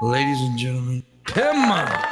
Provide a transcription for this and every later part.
ladies and gentlemen, Pimpmunk.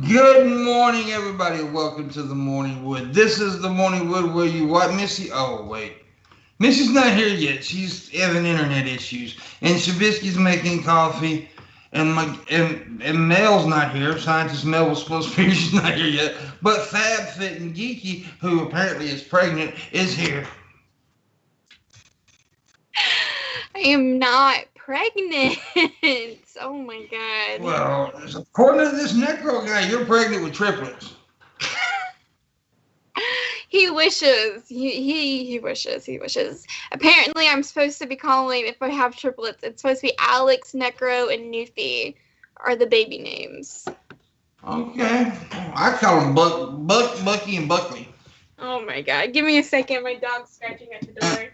Good morning, everybody. Welcome to the Morning Wood. This is the Morning Wood where you what, Missy? Oh, wait. Missy's not here yet. She's having internet issues. And Shabisky's making coffee. And Mel's not here. Scientist Mel was supposed to be here. She's not here yet. But Fab, Fit, and Geeky, who apparently is pregnant, is here. I am not pregnant. Oh my god. Well, according to this necro guy, you're pregnant with triplets. He wishes. He wishes. Apparently, I'm supposed to be calling, if I have triplets, it's supposed to be Alex, Necro, and Newfie are the baby names. Okay. I call them Bucky, and Buckley. Oh my god. Give me a second. My dog's scratching at the door.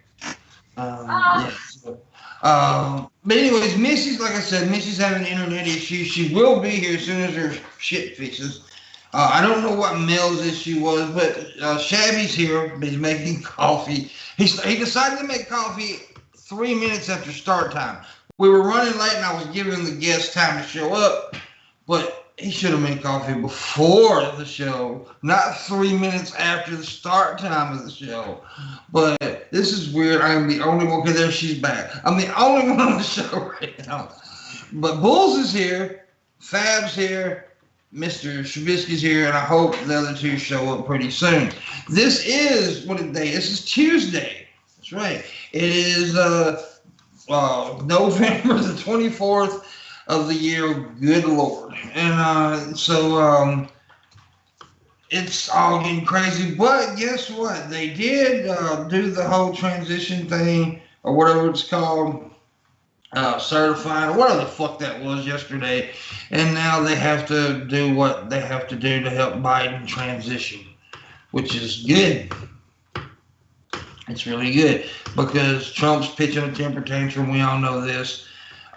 But anyways, Missy's, like I said, Missy's having internet issues. She will be here as soon as her shit fixes. I don't know what Mel's issue was, but Shabby's here. He's making coffee. He decided to make coffee 3 minutes after start time. We were running late, and I was giving the guests time to show up, but he should have made coffee before the show, not 3 minutes after the start time of the show. But this is weird. I am the only one, because there she's back. I'm the only one on the show right now. But Bulls is here, Fab's here, Mr. Shabisky's here, and I hope the other two show up pretty soon. This is, what day? This is Tuesday. That's right. It is November the 24th of the year, good Lord. And so it's all getting crazy. But guess what? They did do the whole transition thing, or whatever it's called. Certified, or whatever the fuck that was yesterday, and now they have to do what they have to do to help Biden transition, which is good. It's really good, because Trump's pitching a temper tantrum. We all know this.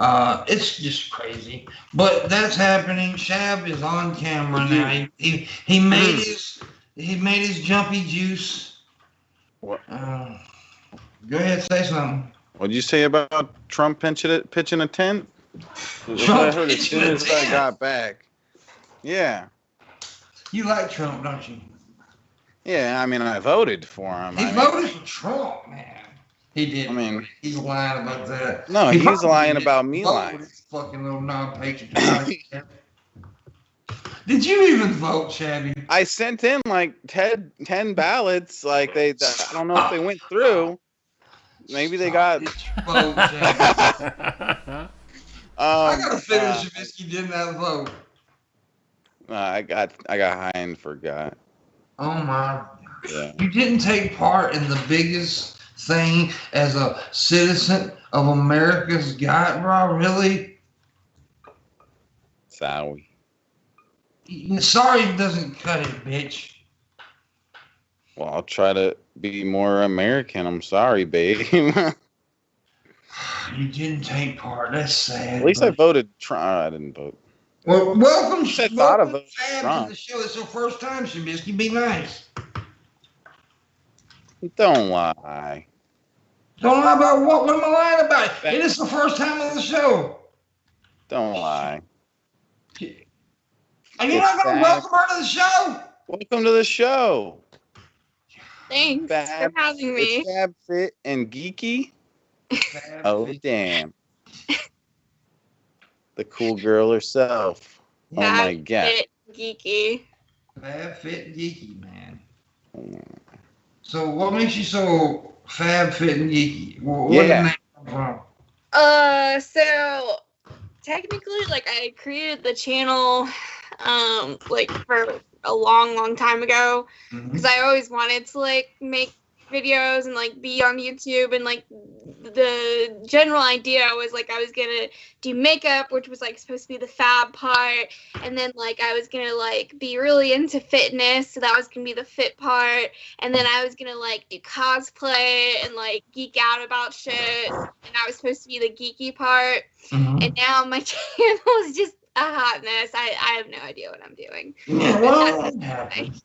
It's just crazy, but that's happening. Shab is on camera now. He made his jumpy juice. What? Go ahead, say something. What did you say about Trump pitching a tent? Trump I heard as soon as I got back. Yeah. You like Trump, don't you? Yeah, I mean, I voted for him. He voted for Trump, man. He did. I mean, he's lying about that. No, he's lying about me lying. Fucking little non-patriotic. Did you even vote, Shabby? I sent in like 10 ballots. Like I don't know if they went through. Maybe they got. Vote, I gotta finish Shabisky didn't have a vote. I got high and forgot. Oh my God. Yeah. You didn't take part in the biggest thing as a citizen of America's God, bro? Really? Sorry. Sorry doesn't cut it, bitch. Well, I'll try to be more American. I'm sorry, babe. You didn't take part. That's sad. At least I voted Trump. I didn't vote. Well, welcome, I thought of it. Fab, to the show. It's your first time, Shabisky. Be nice. Don't lie. Don't lie about what? What am I lying about? It is the first time on the show. Don't lie. Are you not going to welcome her to the show? Welcome to the show. Thanks for having me. Fab, Fit, and Geeky. Oh, damn. The cool girl herself. Oh, my God. Fit, geeky. Fab, Fit, Geeky, man. So what makes you so Fab, Fit, and Geeky? Where did the name come from? So technically, like, I created the channel, like, for a long time ago. Mhm. Because I always wanted to like make videos and like be on YouTube, and like the general idea was like I was gonna do makeup, which was like supposed to be the fab part, and then like I was gonna like be really into fitness, so that was gonna be the fit part, and then I was gonna like do cosplay and like geek out about shit, and I was supposed to be the geeky part, Mhm. and now my channel is just a hot mess. I have no idea what I'm doing. Yeah, well, it happens.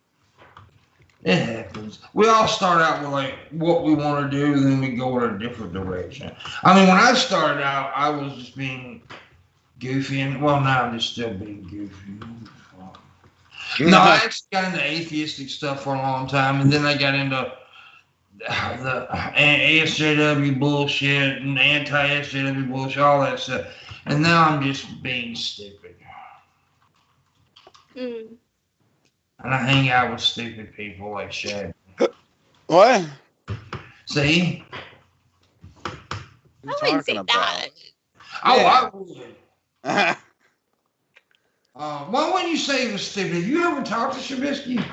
It happens. We all start out with like what we want to do, and then we go in a different direction. I mean, when I started out, I was just being goofy, and well, now I'm just still being goofy. No, I actually got into atheistic stuff for a long time, and then I got into the ASJW bullshit and anti-SJW bullshit, all that stuff, and now I'm just being stupid. Mm. And I hang out with stupid people like Shab. What? See? I wouldn't say that. Oh, Yeah. I would. Why wouldn't you say he was stupid? Have you ever talked to Shabisky?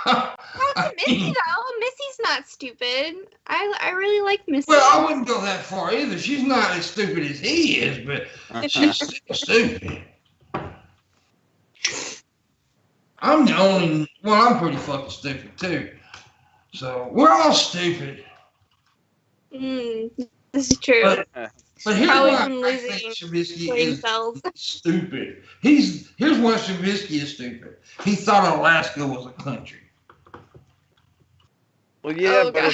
Not Missy though. Missy's not stupid. I really like Missy. Well, I wouldn't go that far either. She's not as stupid as he is, but she's still stupid. I'm the only. Well, I'm pretty fucking stupid too. So we're all stupid. This is true. But here's Probably why from I losing think Shabisky brain is cells. stupid. Here's why Shabisky is stupid. He thought Alaska was a country. Well, yeah, Oh, but God.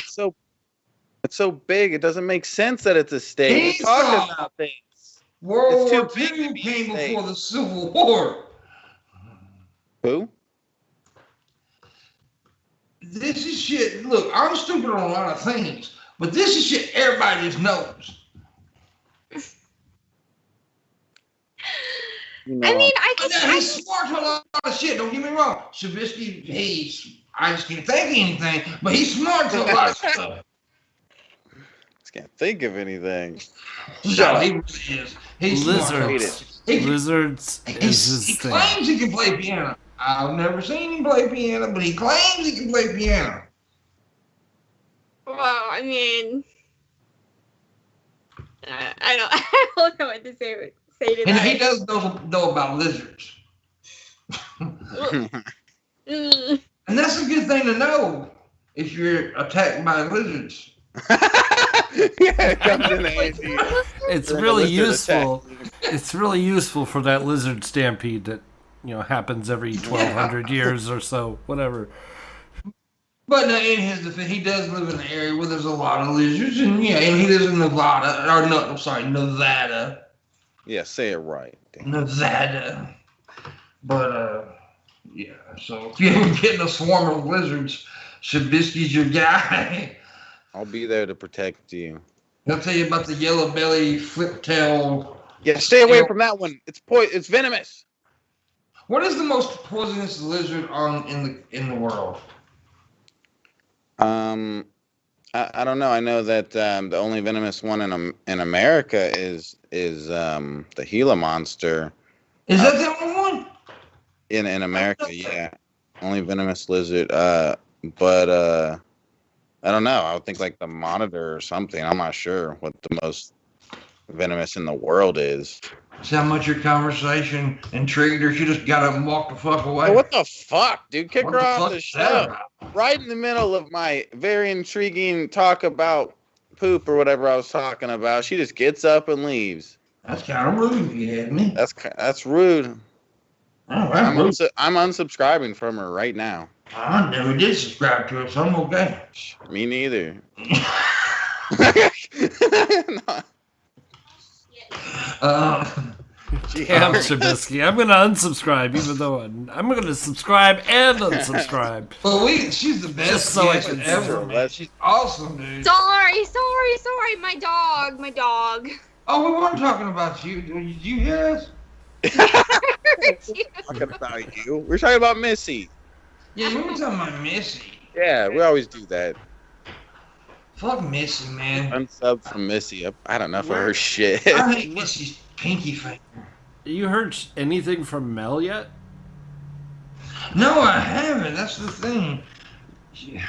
it's so big. It doesn't make sense that it's a state. He's We're talking not. about things. World It's War too big to II be came a state. before the Civil War. Who? This is shit. Look, I'm stupid on a lot of things, but this is shit everybody just knows. You know, I mean, I But can. he's smart to a lot of shit. Don't get me wrong. Shabisky, I just can't think of anything, but he's smart to a lot of stuff. just can't think of anything. No, he really is. He's smart. Lizards. He, Lizards is he his thing. claims he can play piano. I've never seen him play piano, but he claims he can play piano. Well, I mean, I don't know what to say to And that. he does know about lizards. Mm. And that's a good thing to know if you're attacked by lizards. Yeah, it comes in handy. It's During a really lizard useful. attack. It's really useful for that lizard stampede that happens every 1,200 years or so, whatever. But no, in his defense, he does live in an area where there's a lot of lizards, and yeah, and he lives in Nevada, or no, I'm sorry, Nevada. Yeah, say it right. Nevada. But yeah. So if you ever get in a swarm of lizards, Shabisky's your guy. I'll be there to protect you. He'll tell you about the yellow belly, flip tail. Yeah, stay away from that one. It's venomous. What is the most poisonous lizard in the world? I don't know. I know that the only venomous one in America is the Gila monster. Is that the only one? In America, yeah, only venomous lizard. But I don't know. I would think like the Monitor or something. I'm not sure what the most venomous in the world is. See how much your conversation intrigued her? She just got up and walked the fuck away. Hey, what the fuck, dude? Kick What her the off fuck the is that show. about? Right in the middle of my very intriguing talk about poop or whatever I was talking about, she just gets up and leaves. That's kind of rude if you had me. That's rude. Oh, that's rude. I'm unsubscribing from her right now. I never did subscribe to it, so I'm okay. Me neither. No, she Damn, Shabisky. I'm going to unsubscribe, even though I'm going to subscribe and unsubscribe. Well, she's the best Just so I guest can ever, see. man. She's awesome, dude. Sorry, my dog. Oh, we weren't talking about you. Did you hear us? talking about you. We're talking about Missy. Yeah, we were talking about Missy. Yeah, we always do that. Fuck Missy, man. Unsub from Missy. I don't know for her shit. I hate Missy's pinky finger. You heard anything from Mel yet? No, I haven't. That's the thing. Yeah.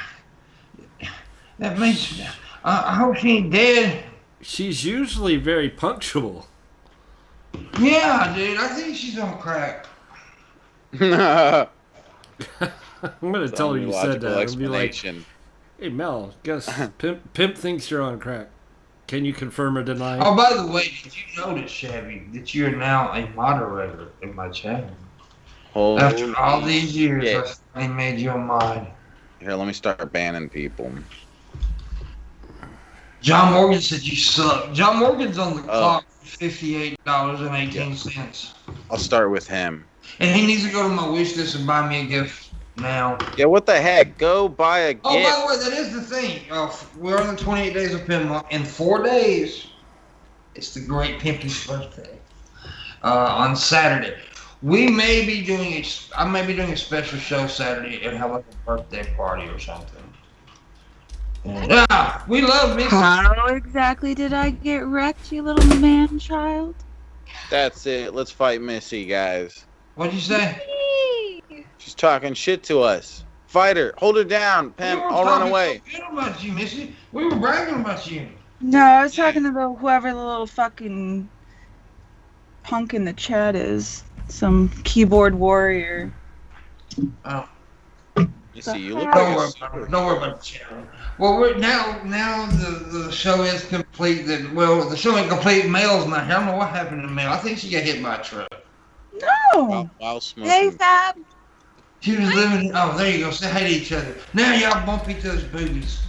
That makes me. I hope she ain't dead. She's usually very punctual. Yeah, dude. I think she's on crack. I'm gonna tell her you Logical said that. I'll be like, explanation. hey Mel, guess Pimp thinks you're on crack. Can you confirm or deny? Oh, by the way, did you notice, Shabby, that you are now a moderator in my channel? Holy After all these years, shit. I finally made you a mod. Here, let me start banning people. John Morgan said you suck. John Morgan's on the Oh. clock for $58.18. I'll start with him. And he needs to go to my wish list and buy me a gift now. Yeah, what the heck? Go buy a Oh, gift. by the way, that is the thing. We're on the 28 days of Pimpmunk. In 4 days, it's the great Pimpy's birthday. On Saturday. We may be doing I may be doing a special show Saturday and have like a birthday party or something. Yeah, we love Missy. How exactly did I get wrecked, you little man-child? That's it. Let's fight Missy, guys. What'd you say? She's talking shit to us. Fight her. Hold her down, Pimp. We were I'll run talking away. so good about you, Missy. We were bragging about you. No, I was talking about whoever the little fucking punk in the chat is. Some keyboard warrior. Oh. Missy, you look Don't worry like about it. Don't worry about the channel. Well, we're now the show is complete. The show ain't complete. Mel's not here. I don't know what happened to Mel. I think she got hit by a truck. No! while smoking. Hey, Fab! She was living. Oh, there you go. Say hi to each other. Now y'all bump each other's boobies.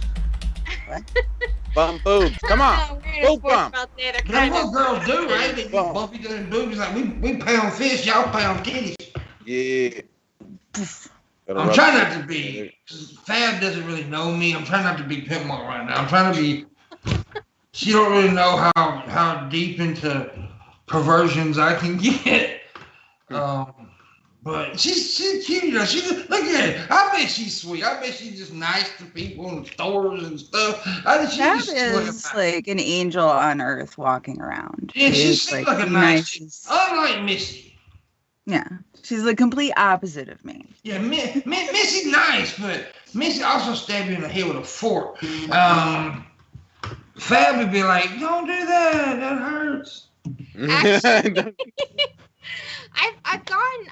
Bump boobs. Come on. We're gonna Boob force bump. about that. I That's kind what of. girls do, right? They Bump. bump each other's boobies like we pound fish. Y'all pound kitties. Yeah. Gotta I'm rub trying it not to be. Fab doesn't really know me. I'm trying not to be Pimpmunk right now. I'm trying to be. She don't really know how deep into perversions I can get. But she's cute, you know. Look at her. I bet she's sweet. I bet she's just nice to people in stores and stuff. I bet she's Fab just is like an angel on earth walking around. Yeah, she She's, seems like a the nice chick. nicest- Unlike Missy. Yeah, she's the complete opposite of me. Yeah, Missy's nice, but Missy also stabbed you in the head with a fork. Fab would be like, don't do that. That hurts.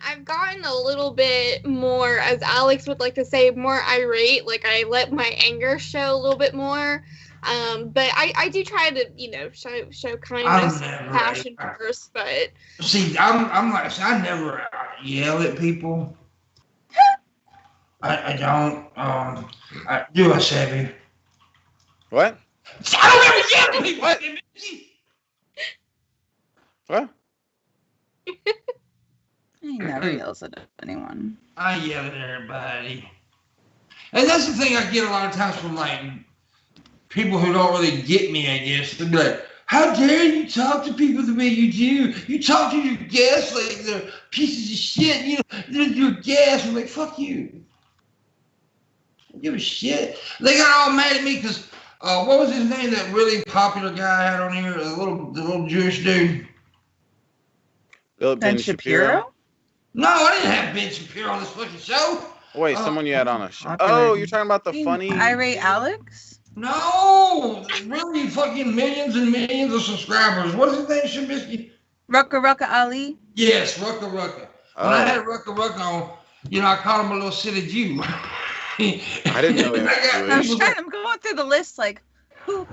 I've gotten a little bit more, as Alex would like to say, more irate. Like I let my anger show a little bit more. But I do try to, show kindness, passion first. But See, I'm like, I never yell at people. I don't. I do a Shabby. What? I don't ever yell at people. What? What? He never yells at anyone. I yell at everybody. And that's the thing I get a lot of times from like people who don't really get me, I guess. They'll be like, how dare you talk to people the way you do? You talk to your guests like they're pieces of shit. You're guests. I'm like, fuck you. I don't give a shit. They got all mad at me because what was his name? That really popular guy I had on here, the little Jewish dude. Ben Shapiro? No, I didn't have Ben Shapiro on this fucking show. Wait, someone you had on a show. Popular. Oh, you're talking about the funny. Irate Alex? No, really fucking millions and millions of subscribers. What's his name, Shabisky? Rucka Ali? Yes, Rucka Rucka. When I had Rucka Rucka on, I called him a little silly Jew. I didn't know he was Jewish. I'm going through the list like, who's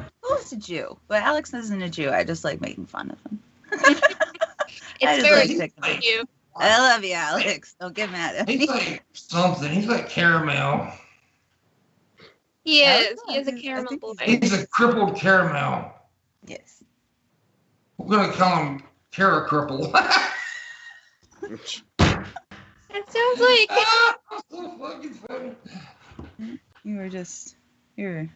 a Jew? But Alex isn't a Jew. I just like making fun of him. I it's just very like good for you. I love you, Alex. Don't get mad at me. He's like something. He's like caramel. He is. Oh, He is a I caramel think boy. He's a crippled caramel. Yes. We're gonna call him Cara Cripple. That sounds like So fucking funny. You're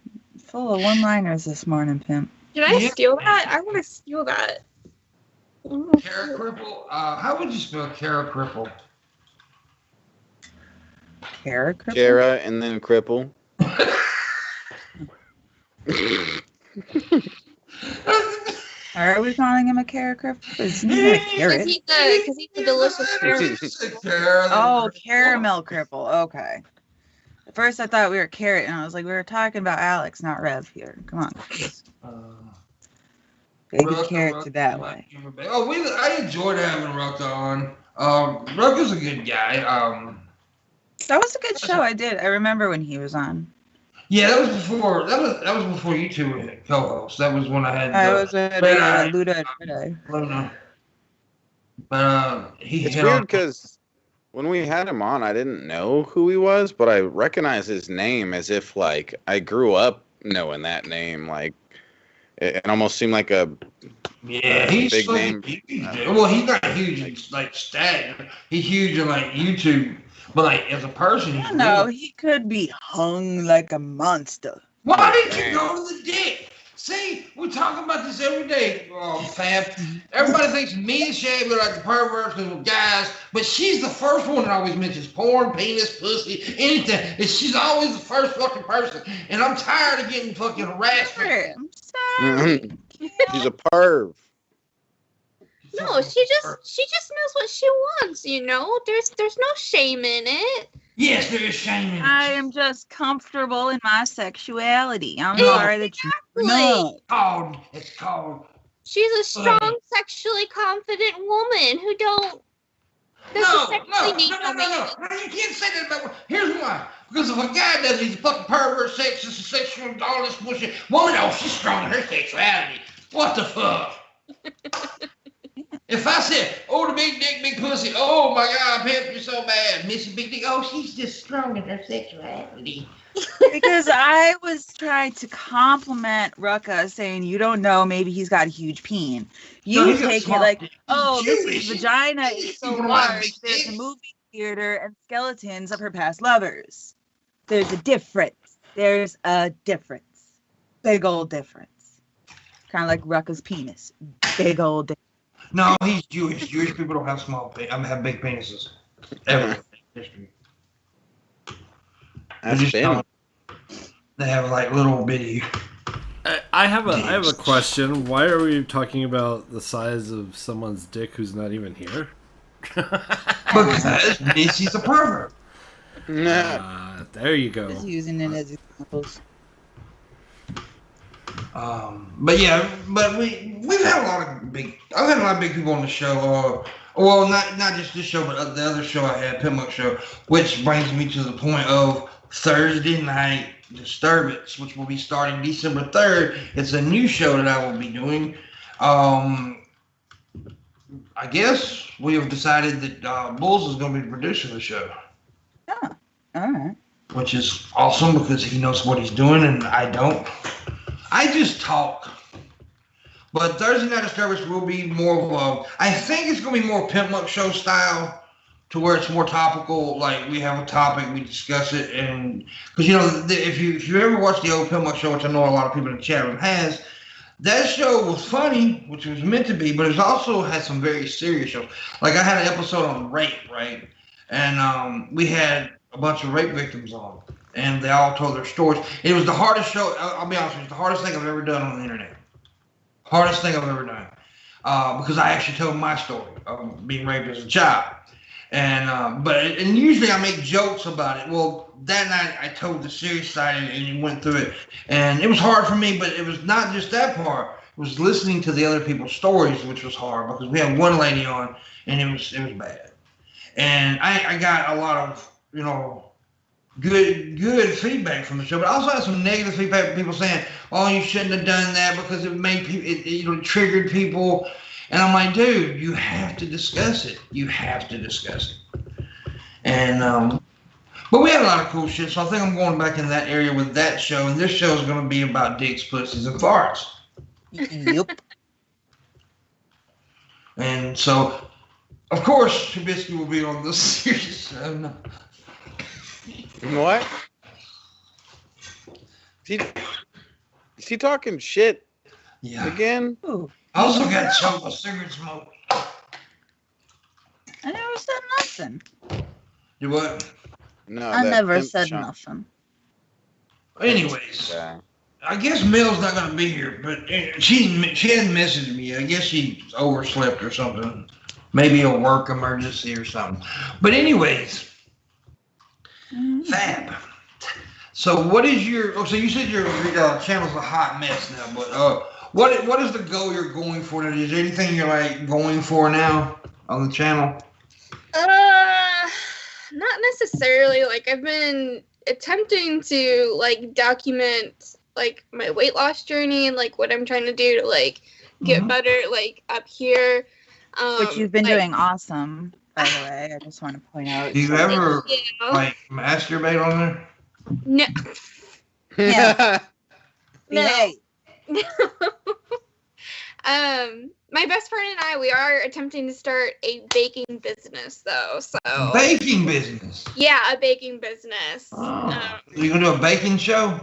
full of one-liners this morning, Pimp. Did I Yeah. steal that? I want to steal that. Cara Cripple. How would you spell Cara Cripple? Kara Cripple? Kara and then cripple. Are we calling him a carrot cripple? Isn't he a carrot? Because he's a delicious carrot. Oh, caramel cripple. Okay. At first, I thought we were carrot, and I was like, we were talking about Alex, not Rev here. Come on, guys. Baby carrots are that way. Oh, I enjoyed having Rucka on. Rucka's a good guy. That was a good show. I remember when he was on. Yeah, that was before you two were co-hosts. That was when I had. I was with Luda and Luna. But it's weird because when we had him on, I didn't know who he was, but I recognize his name as if like I grew up knowing that name. Like it almost seemed like a he's big name. Well, he's not huge in like stat. He's huge in like YouTube, but like as a person, he's no, he could be hung like a monster. Why did you go to the dick? See, we talk about this every day, Fab. Everybody thinks me and Shabby are like the perverts because we're guys, but she's the first one that always mentions porn, penis, pussy, anything. And she's always the first fucking person. And I'm tired of getting fucking harassed. I'm sorry. She's a perv. No, she just knows what she wants, you know? There's no shame in it. Yes, there is shame in it. I am just comfortable in my sexuality. I'm No. sorry that you know. It's called. She's a strong, sexually confident woman who doesn't sexually need No, you can't say that about. Here's why. Because if a guy does, he's a fucking pervert, sexist, sexual, all this bullshit. Woman, she's strong in her sexuality. What the fuck? If I said, the big dick, big pussy, oh my God, Pimp, you're so bad. Missy Big Dick, she's just strong in her sexuality. Because I was trying to compliment Rucka, saying, you don't know, maybe he's got a huge peen. You take it like, this vagina is so large, there's a movie theater and skeletons of her past lovers. There's a difference. Big old difference. Kind of like Rucka's penis. Big old difference. No, he's Jewish. Jewish people don't have have big penises. Ever in history. They have like little bitty. I have a question. Why are we talking about the size of someone's dick who's not even here? Because Missy's a pervert. There you go. Just using it as examples. But we've had a lot of big. I've had a lot of big people on the show. Well, not just this show, but the other show I had, Pimpmunk show, which brings me to the point of Thursday Night Disturbance, which will be starting December 3rd. It's a new show that I will be doing. I guess we have decided that Bulls is going to be the producer of the show. Oh, all right. Which is awesome because he knows what he's doing and I don't. I just talk. But Thursday Night Disturbance will be more of I think it's going to be more Pimpmunk show style to where it's more topical. Like we have a topic, we discuss it. And because, if you ever watch the old Pimpmunk show, which I know a lot of people in the chat room has, that show was funny, which it was meant to be, but it also had some very serious shows. Like I had an episode on rape, right? And we had a bunch of rape victims on. And they all told their stories. It was the hardest show. I'll be honest with you, the hardest thing I've ever done on the internet. Hardest thing I've ever done. Because I actually told my story of being raped as a child. And usually I make jokes about it. Well, that night I told the serious side and went through it. And it was hard for me, but it was not just that part. It was listening to the other people's stories, which was hard because we had one lady on and it was bad. And I got a lot of, good feedback from the show, but I also had some negative feedback from people saying, you shouldn't have done that because it made people, it triggered people. And I'm like, dude, you have to discuss it. You have to discuss it. And, but we had a lot of cool shit, so I think I'm going back in that area with that show, and this show is going to be about dicks, pussies, and farts. Yep. And so, of course, Shabisky will be on this series. What? Is he talking shit again? Ooh. I also got choked with cigarette smoke. I never said nothing. You what? No, I never said nothing. Anyways, I guess Mel's not gonna be here, but she hasn't messaged me yet. I guess she overslept or something. Maybe a work emergency or something. But anyways, Fab. So what is your? So you said your channel's a hot mess now, but what is the goal you're going for now? Is there anything you're like going for now on the channel? Not necessarily. Like I've been attempting to like document like my weight loss journey and like what I'm trying to do to like get better like up here. Which you've been doing awesome, by the way. I just want to point out. Do you ever like masturbate on there? No. Yeah. No. My best friend and I, we are attempting to start a baking business, though. So baking business. Yeah, a baking business. You gonna do a baking show?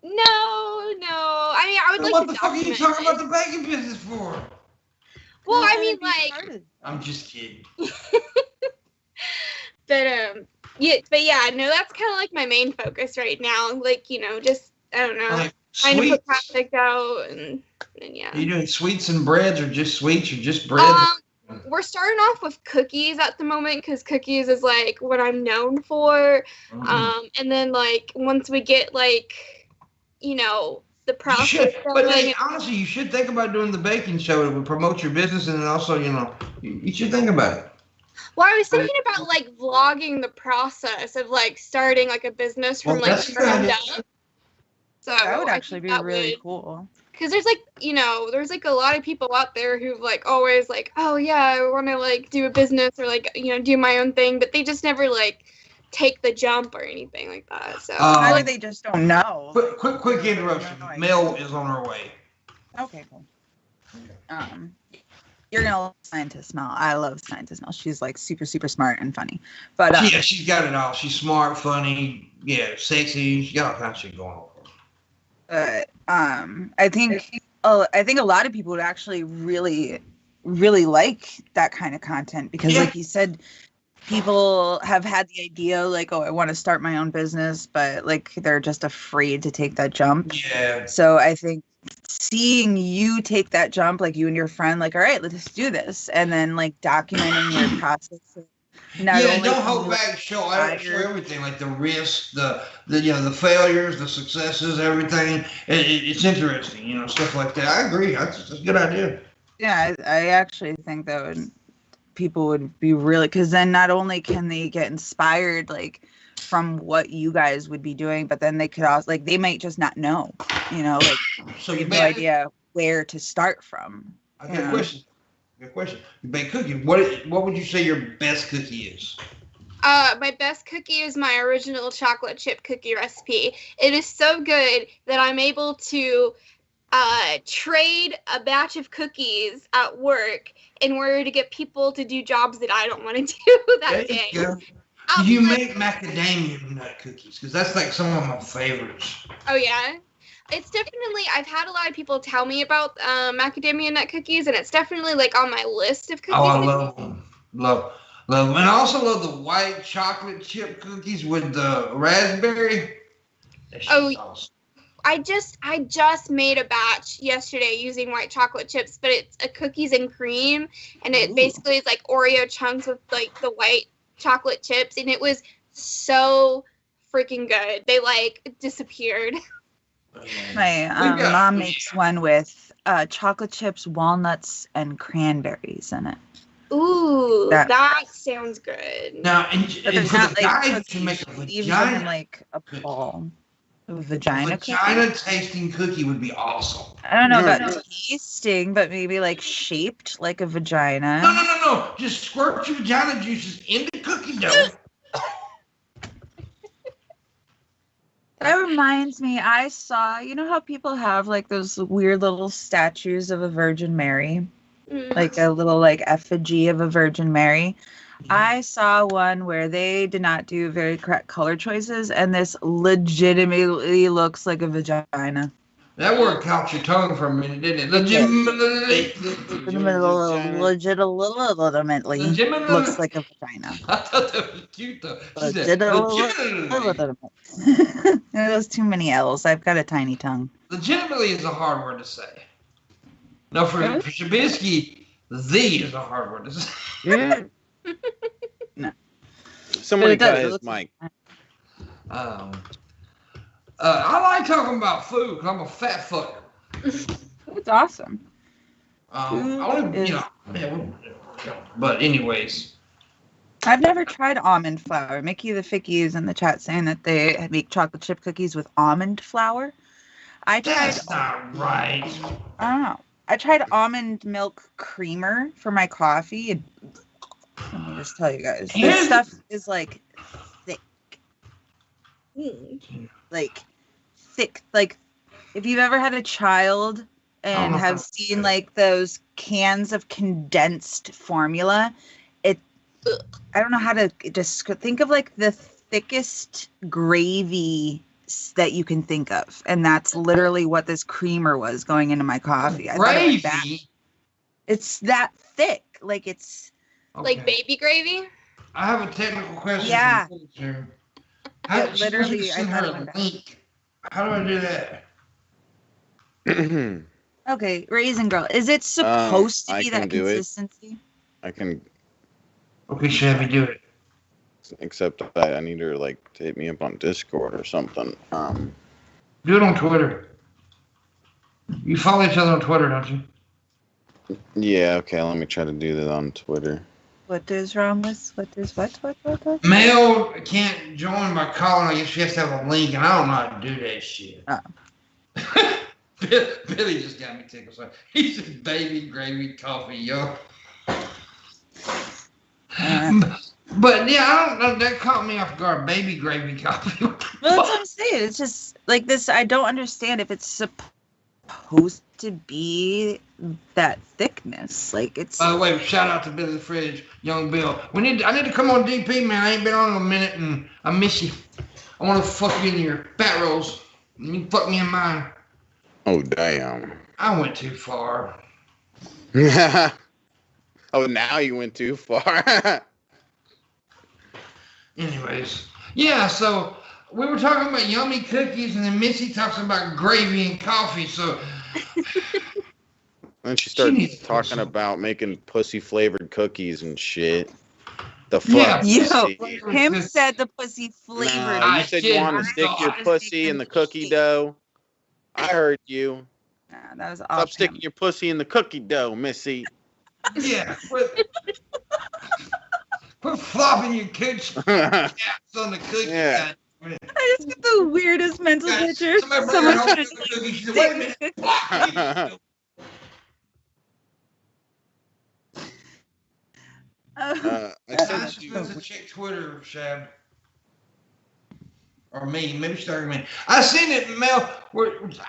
No. I mean, I would like to. What the fuck are you talking about the baking business for? Well, I mean, like. I'm just kidding. But yeah, no, that's kind of like my main focus right now. Like, you know, just I don't know, like trying to put project out and yeah. Are you doing sweets and breads, or just sweets, or just bread? We're starting off with cookies at the moment because cookies is like what I'm known for. And then like once we get like, you know, the process. But like, honestly, you should think about doing the baking show. It would promote your business, and then also, you know, you should think about it. Well, I was thinking about like vlogging the process of like starting like a business from like ground up. So that would actually be really cool. Because there's like, you know, there's like a lot of people out there who've like always like, oh yeah, I want to like do a business or like, you know, do my own thing, but they just never like take the jump or anything like that. So or they just don't know. Quick interruption. Mel is on her way. Okay, cool. You're gonna love Scientist Mel. I love Scientist Mel. She's like super, super smart and funny. But yeah, she's got it all. She's smart, funny, sexy. She got all kinds of shit going on. I think a lot of people would actually really, really like that kind of content because, like you said, people have had the idea like, oh, I want to start my own business, but like they're just afraid to take that jump. Yeah. So I think seeing you take that jump, like you and your friend, like, all right, let's do this, and then like documenting your process. Don't hold back. Show everything, like the risks, the the failures, the successes, everything. It's interesting, you know, stuff like that. I agree. That's a good idea. Yeah, I actually think that people would be really, because then not only can they get inspired like from what you guys would be doing, but then they could also like they might just not know, you know, like so you have no idea where to start from. I got a question. Good question. You bake cookies. What would you say your best cookie is? My best cookie is my original chocolate chip cookie recipe. It is so good that I'm able to trade a batch of cookies at work in order to get people to do jobs that I don't want to do that day. You make macadamia nut cookies, because that's like some of my favorites. Oh yeah? It's definitely, I've had a lot of people tell me about macadamia nut cookies, and it's definitely like on my list of cookies. Oh, I love them. Love them. And I also love the white chocolate chip cookies with the raspberry. Awesome. I just made a batch yesterday using white chocolate chips, but it's a cookies and cream, and it basically is like Oreo chunks with like the white chocolate chips, and it was so freaking good. They like disappeared. My mom makes one with chocolate chips, walnuts, and cranberries in it. Ooh, that sounds good. Now, and there's for not the like guys to make a vagina, even like a ball. A vagina tasting cookie would be awesome. I don't know about tasting, but maybe like shaped like a vagina. No. Just squirt your vagina juices into cookie dough. That reminds me, I saw, you know how people have like those weird little statues of a Virgin Mary? Like a little like effigy of a Virgin Mary. I saw one where they did not do very correct color choices, and this legitimately looks like a vagina. That word caught your tongue for a minute, didn't it? Legitimately. Legitimately looks like a vagina. I thought that was cute though. She said, legitimately. There's too many L's. I've got a tiny tongue. Legitimately is a hard word to say. No, for Shabisky, Z is a hard word to say. No. Somebody got his mic. I like talking about food because I'm a fat fucker. It's awesome. But anyways. I've never tried almond flour. Mickey the Ficky is in the chat saying that they make chocolate chip cookies with almond flour. That's not right. I don't know. I tried almond milk creamer for my coffee. And let me just tell you guys, this stuff is like thick. Like thick. Like if you've ever had a child and have seen like those cans of condensed formula, I don't know how to just think of like the thickest gravy that you can think of, and that's literally what this creamer was going into my coffee. Gravy. It's that thick, like it's like baby gravy. I have a technical question. Yeah. Literally, I thought it went back. How do I do that? Okay, Raisin Girl. Is it supposed to be that consistency? I can. Okay, Shabby, do it. Except I need her like to hit me up on Discord or something. Do it on Twitter. You follow each other on Twitter, don't you? Yeah. Okay. Let me try to do that on Twitter. What is wrong with what? Male can't join by calling. I guess she has to have a link, and I don't know how to do that shit. Oh. Billy just got me tickled. So he said, "Baby gravy coffee, yo." But yeah, I don't know. That caught me off guard. Baby gravy coffee. Well, that's what I'm saying. It's just like this. I don't understand if it's supposed to be that thickness. Like it's. By the way, shout out to Billy the Fridge, Young Bill. I need to come on DP, man. I ain't been on in a minute, and I miss you. I want to fuck you in your fat rolls. You fuck me in mine. Oh damn! I went too far. Oh, now you went too far. Anyways, yeah, so we were talking about yummy cookies, and then Missy talks about gravy and coffee, so... Then she starts talking about making pussy-flavored cookies and shit. The fuck? Yeah, him said the pussy-flavored. Nah, you said you wanted to stick your pussy in the cookie dough. I heard you. Nah, that was Stop sticking your pussy in the cookie dough, Missy. Yeah, quit flopping your caps on the cookie. Yeah. I just get the weirdest mental picture. Someone put it in wait a minute. I sent you to check Twitter, Shab. Or me. Maybe start with me. I seen it, Mel.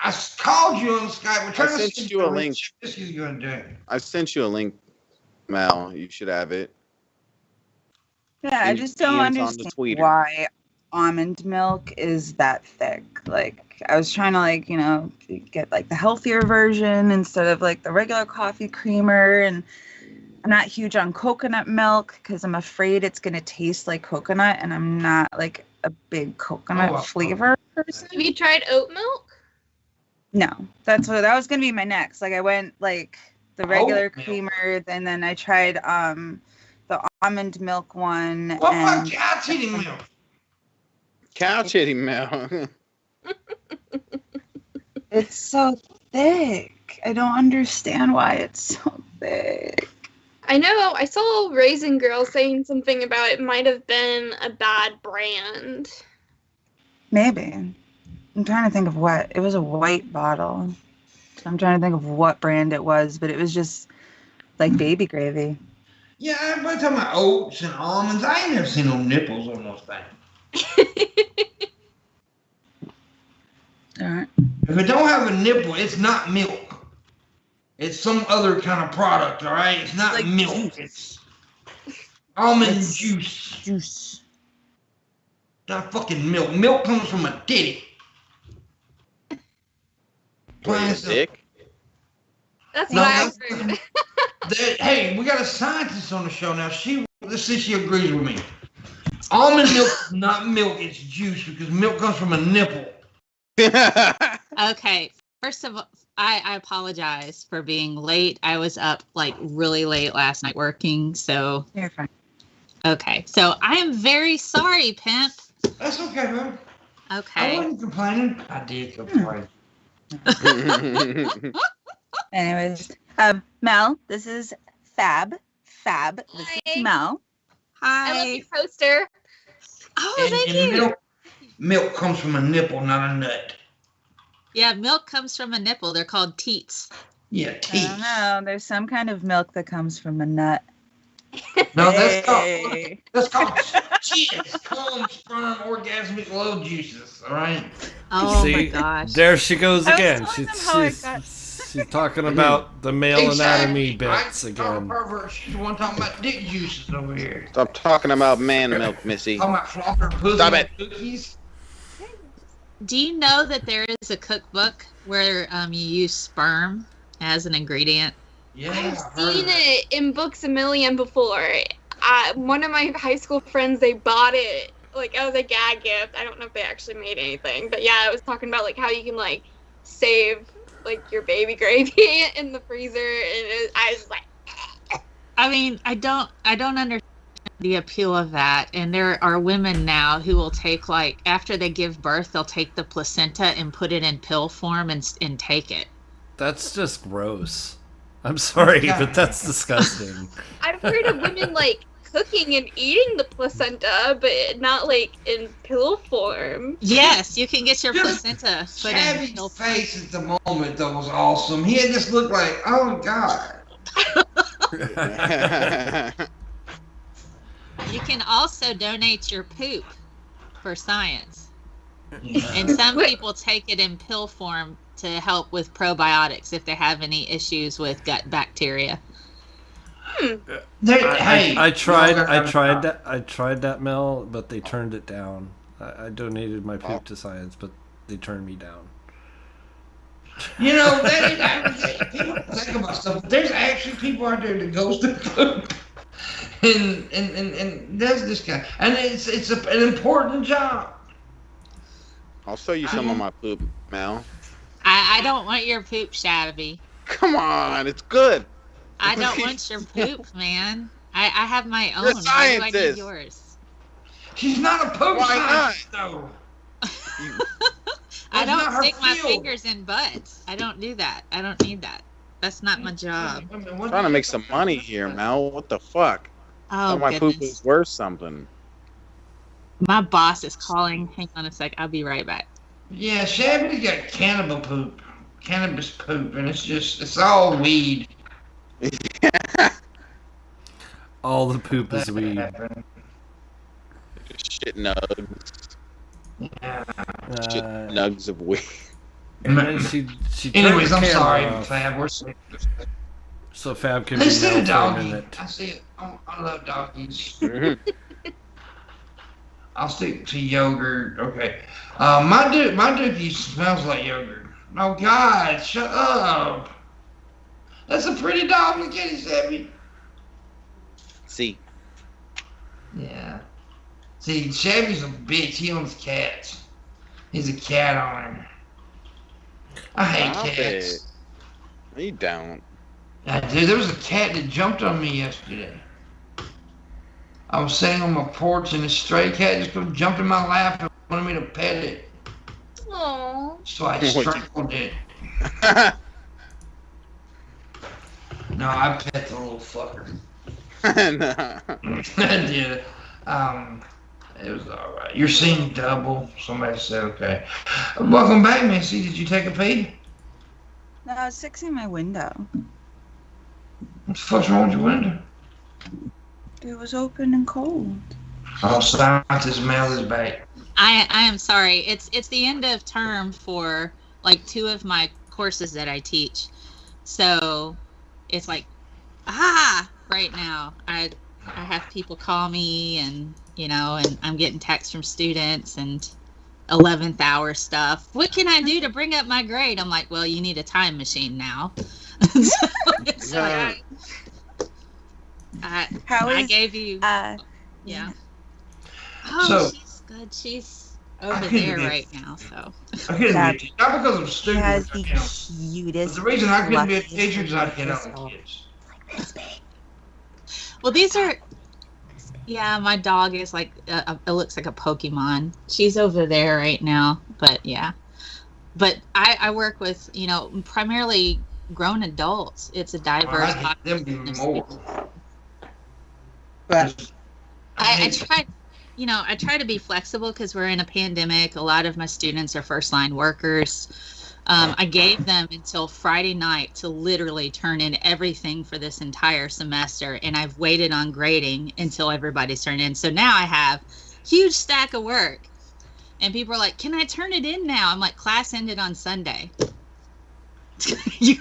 I called you on Skype. We're trying to send you a link. This is going to do it. I sent you a link, Mel. You should have it. Yeah, I just don't understand why almond milk is that thick. Like, I was trying to, like, you know, get, like, the healthier version instead of, like, the regular coffee creamer. And I'm not huge on coconut milk because I'm afraid it's going to taste like coconut. And I'm not, like, a big coconut flavor person. Have you tried oat milk? No. That was going to be my next. Like, I went, like, the regular creamer, and then I tried, the almond milk one. What about cow titty milk? Cow titty milk. It's so thick. I don't understand why it's so thick. I know. I saw Raisin Girl saying something about it might have been a bad brand. Maybe. I'm trying to think of what. It was a white bottle. I'm trying to think of what brand it was, but it was just like baby gravy. Yeah, everybody talking about oats and almonds. I ain't never seen no nipples on those things. All right. If it don't have a nipple, it's not milk. It's some other kind of product, all right? It's not like milk. It's almond juice. Juice. Not fucking milk. Milk comes from a titty. Playing some. Dick? That's No, what I that's- heard. Hey, we got a scientist on the show now. Let's see if she agrees with me. Almond milk is not milk, it's juice because milk comes from a nipple. Okay. First of all, I apologize for being late. I was up like really late last night working. So, You're fine. okay. So I am very sorry, Pimp. That's okay, man. I Okay. wasn't complaining. I did complain. Anyways, Mel, this is Fab. This Hi. is Mel. I love Hi. your poster. Oh, thank And you. milk comes from a nipple, not a nut. Yeah, milk comes from a nipple. They're called teats. Yeah, I teeth. don't know. There's some kind of milk that comes from a nut. No, Hey. that's called jizz, cum, sperm, orgasmic low juices. All right. Oh See, my gosh. there she goes I was again. telling them how I got- She's talking about the male anatomy bits I'm again. a pervert. She's the one talking about dick juices over here. Stop talking about man milk, Missy. Talking about flopping pussy Stop it. cookies. Do you know that there is a cookbook where you use sperm as an ingredient? Yeah, I've I heard seen that. it in books a million before. One of my high school friends, they bought it like as a gag gift. I don't know if they actually made anything, but yeah, it was talking about like how you can like save like your baby gravy in the freezer, and I was like, I mean, I don't understand the appeal of that. And there are women now who will take like after they give birth, they'll take the placenta and put it in pill form and take it. That's just gross. I'm sorry, but that's disgusting. I've heard of women like cooking and eating the placenta, but not like in pill form. Yes, you can get your Just placenta put in Shabby's pill form. face at the moment though was awesome. He had this look like, oh god. You can also donate your poop for science. Yeah. And some people take it in pill form to help with probiotics if they have any issues with gut bacteria. I tried that, Mel, but they turned it down. I donated my poop to science, but they turned me down. You know, people think about stuff. But there's actually people out there that goes to poop, and does this guy, and it's an important job. I'll show you some of my poop, Mel. I don't want your poop, Shabby. Come on, it's good. I don't want your poop, man. I have my own. You're a Why do I need scientist. yours? She's not a poop Why scientist, though. I That's not don't her stick my field. fingers in butts. I don't do that. I don't need that. That's not my job. I'm trying to make some money here, Mel. What the fuck? Oh, My poop goodness. is worth something. My boss is calling. Hang on a sec. I'll be right back. Yeah, Shabby's got cannabis poop, and it's all weed. All the poop is weed. Shit nugs. Yeah. Shit nugs of weed. And then she turned Anyways, the I'm camera sorry, off, Fab. We're sick. so Fab can be Let's see the Mel for a doggy. minute. I see it. I love doggies. Mhm. I'll stick to yogurt. Okay. My dookie smells like yogurt. Oh God! Shut up. That's a pretty dog. Look at it, Shabby. See, Yeah. See, Shabby's a bitch. He owns cats. He's a cat owner. I hate Stop cats. it. No, you don't. Dude, there was a cat that jumped on me yesterday. I was sitting on my porch and a stray cat just jumped in my lap and wanted me to pet it. Aww. So I strangled it. No, I pet the little fucker. Nah. I did. It was alright. You're seeing double. Somebody said okay. Welcome back, Missy. Did you take a pee? No, I was fixing my window. What the fuck's wrong with your window? It was open and cold. Oh, scientist Mel is back. I am sorry. It's the end of term for like 2 of my courses that I teach. So it's like right now. I have people call me and and I'm getting texts from students and 11th hour stuff. What can I do to bring up my grade? I'm like, well, you need a time machine now. So it's like, I gave you. Yeah. Oh, So- she's good. She's over there right now. So. I couldn't be a teacher. Not because I'm stupid. She has I the can't. cutest. But the reason I couldn't be a fluffy teacher is I'd hit on crystal. the kids. Well, these are. Yeah, my dog is like. It looks like a Pokemon. She's over there right now. But yeah. But I work with, primarily grown adults. It's a diverse I hate them population. even more. But I try, I try to be flexible because we're in a pandemic. A lot of my students are first line workers. I gave them until Friday night to literally turn in everything for this entire semester, and I've waited on grading until everybody's turned in. So now I have huge stack of work, and people are like, "Can I turn it in now?" I'm like, "Class ended on Sunday." Okay,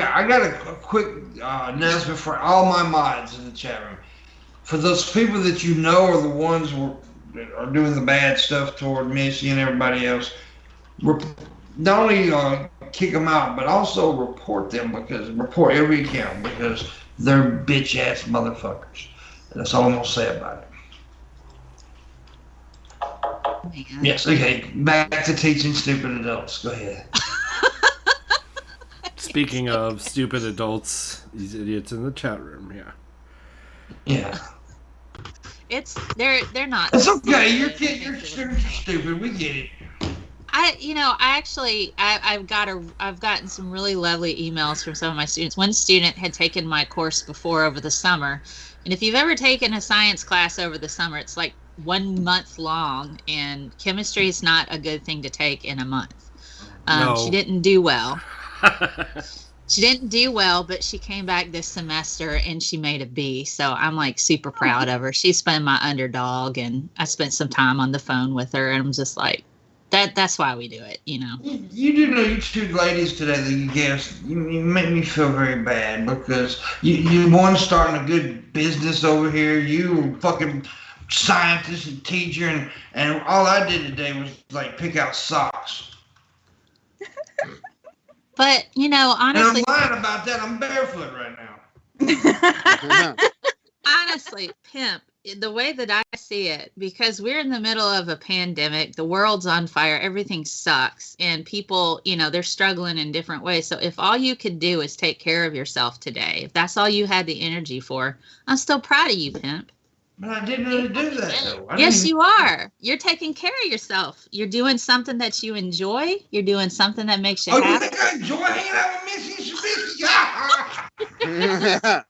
I got a quick announcement for all my mods in the chat room. For those people that you know are the ones that are doing the bad stuff toward Missy and everybody else, not only kick them out, but also report every account because they're bitch ass motherfuckers. That's all I'm gonna say about it. Man. Yes, okay. Back to teaching stupid adults. Go ahead. Speaking of stupid adults, these idiots in the chat room, yeah. Yeah. They're not. It's okay. You're stupid. We get it. I've gotten some really lovely emails from some of my students. One student had taken my course before over the summer, and if you've ever taken a science class over the summer, it's like 1 month long, and chemistry is not a good thing to take in a month. No. She didn't do well. She didn't do well, but she came back this semester and she made a B. So I'm like super proud of her. She's been my underdog, and I spent some time on the phone with her, and I'm just like, that's why we do it, You do know you two ladies today that you guessed. You make me feel very bad because you one starting a good business over here. You fucking scientist and teacher, and all I did today was like pick out socks. But honestly, and I'm lying about that. I'm barefoot right now. honestly, Pimp, the way that I see it, because we're in the middle of a pandemic, the world's on fire, everything sucks, and people, they're struggling in different ways. So if all you could do is take care of yourself today, if that's all you had the energy for, I'm still proud of you, Pimp. But I didn't really do that, though. Yes, you are. You're taking care of yourself. You're doing something that you enjoy. You're doing something that makes you happy. You think I enjoy hanging out with Missy and Shabisky?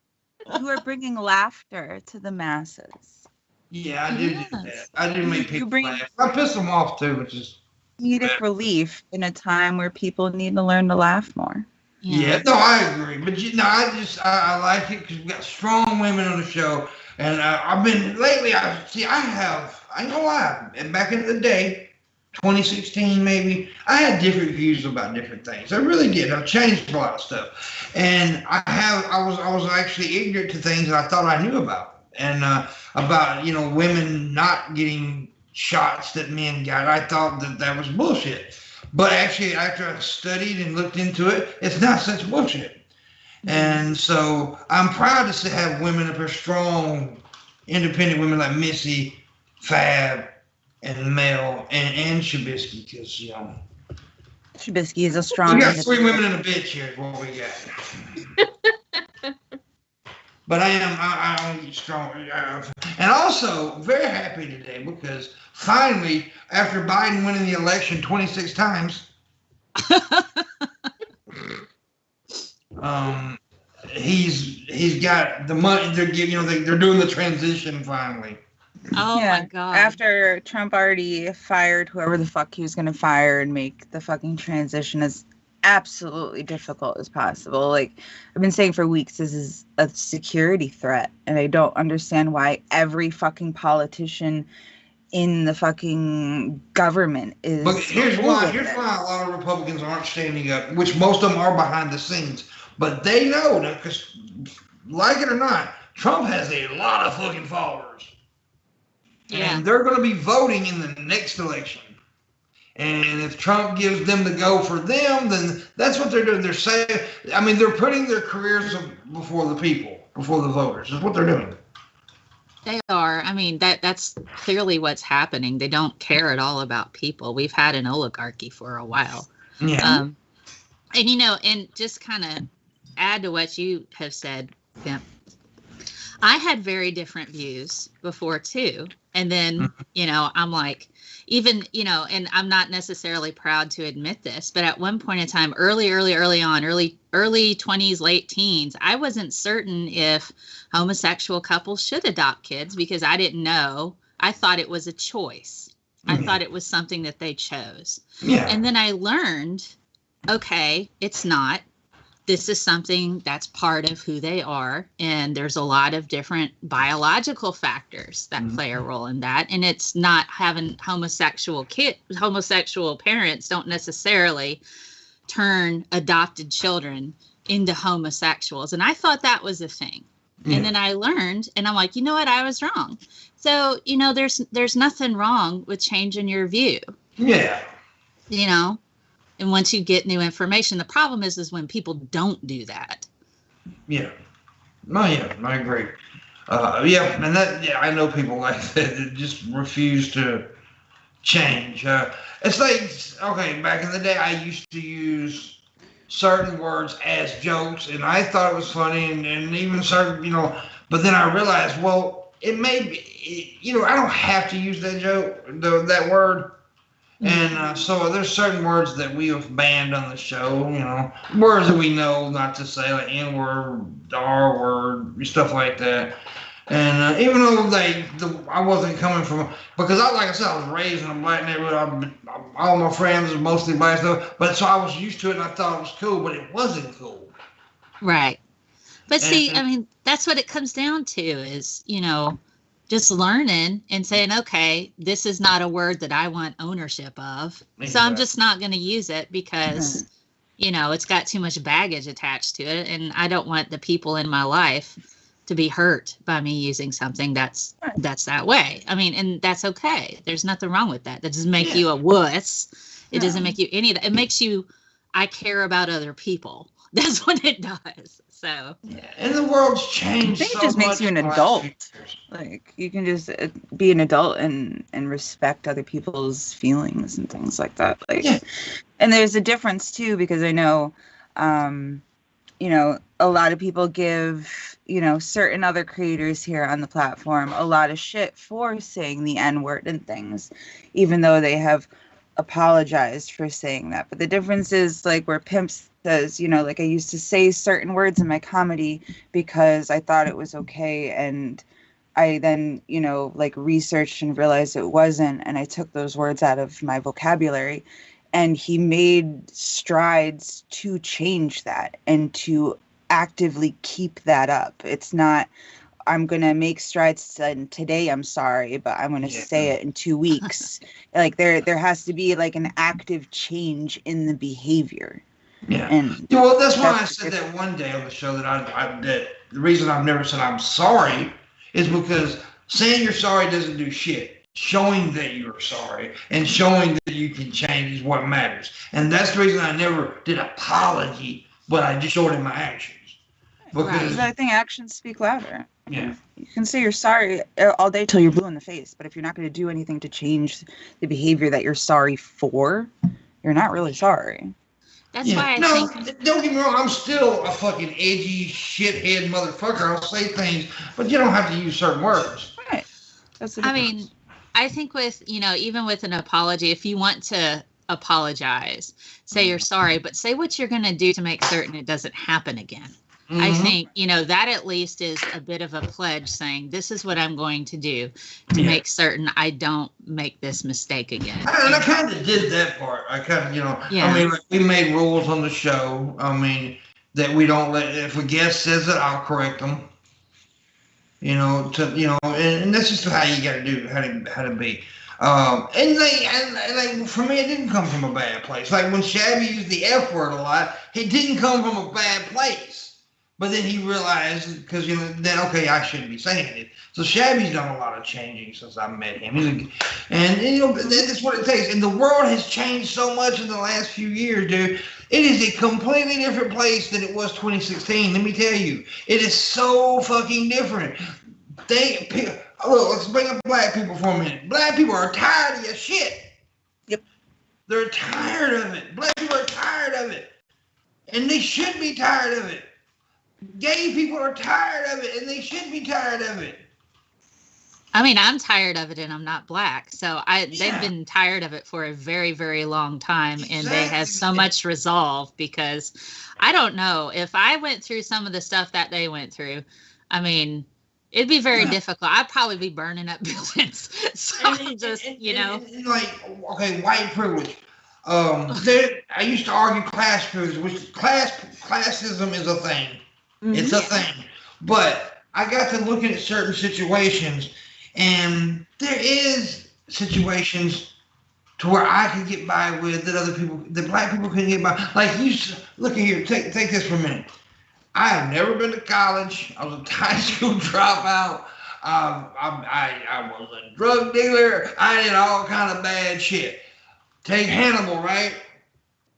You are bringing laughter to the masses. Yeah, I do do that. I do make people bring- laugh. I piss them off, too, which is... Comedic relief in a time where people need to learn to laugh more. Yeah, no, I agree. But, I like it because we got strong women on the show. And I've been, lately, I ain't gonna lie, back in the day, 2016 maybe, I had different views about different things. I really did. I've changed a lot of stuff. And I was actually ignorant to things that I thought I knew about. And about, women not getting shots that men got. I thought that was bullshit. But actually, after I studied and looked into it, it's not such bullshit. And so I'm proud to have women up here, strong, independent women like Missy, Fab, and Mel, and Shabisky, because, Shabisky is a strong... We got 3 women in a bitch here is what we got. But I'm strong. And also, very happy today because finally, after Biden winning the election 26 times, he's got the money. They're giving, they're doing the transition finally. Oh my God! After Trump already fired whoever the fuck he was going to fire and make the fucking transition as absolutely difficult as possible. Like I've been saying for weeks, this is a security threat, and I don't understand why every fucking politician in the fucking government is. But here's why a lot of Republicans aren't standing up, which most of them are behind the scenes. But they know that, because, like it or not, Trump has a lot of fucking followers. Yeah. And they're going to be voting in the next election. And if Trump gives them the go for them, then that's what they're doing. They're saying, I mean, they're putting their careers before the people, before the voters. That's what they're doing. They are. I mean, that's clearly what's happening. They don't care at all about people. We've had an oligarchy for a while. Yeah. And, and just kind of add to what you have said, Pimp. I had very different views before, too. And then, I'm like, even, and I'm not necessarily proud to admit this, but at one point in time, early 20s, late teens, I wasn't certain if homosexual couples should adopt kids because I didn't know. I thought it was a choice. I thought it was something that they chose. Yeah. And then I learned, okay, it's not. This is something that's part of who they are. And there's a lot of different biological factors that play a role in that. And it's not having homosexual parents don't necessarily turn adopted children into homosexuals. And I thought that was a thing. Yeah. And then I learned, and I'm like, you know what? I was wrong. So, there's nothing wrong with changing your view. Yeah. And once you get new information, the problem is when people don't do that. Yeah. No, yeah, I agree. And I know people like that just refuse to change. It's like, okay, back in the day, I used to use certain words as jokes, and I thought it was funny, and even certain, but then I realized, well, it may be, I don't have to use that joke, that word. And so there's certain words that we have banned on the show, words that we know not to say, like N-word, R-word, stuff like that. And even though I wasn't coming from, because like I said, I was raised in a black neighborhood. All my friends are mostly black stuff, but so I was used to it and I thought it was cool, but it wasn't cool. Right. But that's what it comes down to is, just learning and saying, okay, this is not a word that I want ownership of. Exactly. So I'm just not going to use it because, it's got too much baggage attached to it. And I don't want the people in my life to be hurt by me using something that's that way. I mean, and that's okay. There's nothing wrong with that. That doesn't make you a wuss. It doesn't make you any of that. It makes you, I care about other people. That's what it does. So and the world's changed. I think it just makes you an adult. Like you can just be an adult and respect other people's feelings and things like that. And there's a difference too, because I know, a lot of people give, certain other creators here on the platform a lot of shit for saying the N-word and things, even though they have apologized for saying that. But the difference is like where Pimps says, I used to say certain words in my comedy because I thought it was okay. And I then, researched and realized it wasn't. And I took those words out of my vocabulary. And he made strides to change that and to actively keep that up. It's not, I'm going to make strides and today I'm sorry, but I'm going to say it in 2 weeks. There has to be an active change in the behavior. Yeah. And well, that's why I said that one day on the show that that the reason I've never said I'm sorry is because saying you're sorry doesn't do shit. Showing that you're sorry and showing that you can change is what matters. And that's the reason I never did apology, but I just showed in my actions. Because I think actions speak louder. Yeah. You can say you're sorry all day till you're blue in the face, but if you're not going to do anything to change the behavior that you're sorry for, you're not really sorry. That's why I think... Don't get me wrong, I'm still a fucking edgy, shithead motherfucker. I'll say things, but you don't have to use certain words. Right. That's the I mean, I think with, even with an apology, if you want to apologize, say you're sorry, but say what you're going to do to make certain it doesn't happen again. Mm-hmm. I think, that at least is a bit of a pledge saying, this is what I'm going to do to make certain I don't make this mistake again. And I kind of did that part. I kind of, I mean, we made rules on the show. I mean, that we don't if a guest says it, I'll correct them. And that's just how you got to do, how to be. And for me, it didn't come from a bad place. Like when Shabby used the F word a lot, it didn't come from a bad place. But then he realized, because then okay, I shouldn't be saying it. So Shabby's done a lot of changing since I met him. That's what it takes. And the world has changed so much in the last few years, dude. It is a completely different place than it was 2016. Let me tell you, it is so fucking different. Look, let's bring up black people for a minute. Black people are tired of your shit. Yep. They're tired of it. Black people are tired of it, and they should be tired of it. Gay people are tired of it, and they should be tired of it. I mean, I'm tired of it, and I'm not black, so they've been tired of it for a very, very long time, and they have so much resolve because I don't know if I went through some of the stuff that they went through. I mean, it'd be very difficult. I'd probably be burning up buildings. So I'm just, like, okay, white privilege. I used to argue class privilege, which classism is a thing. It's a thing. But I got to looking at certain situations, and there is situations to where I could get by with that black people couldn't get by. Like, look at here, take this for a minute. I have never been to college. I was a high school dropout. I was a drug dealer. I did all kind of bad shit. Take Hannibal, right?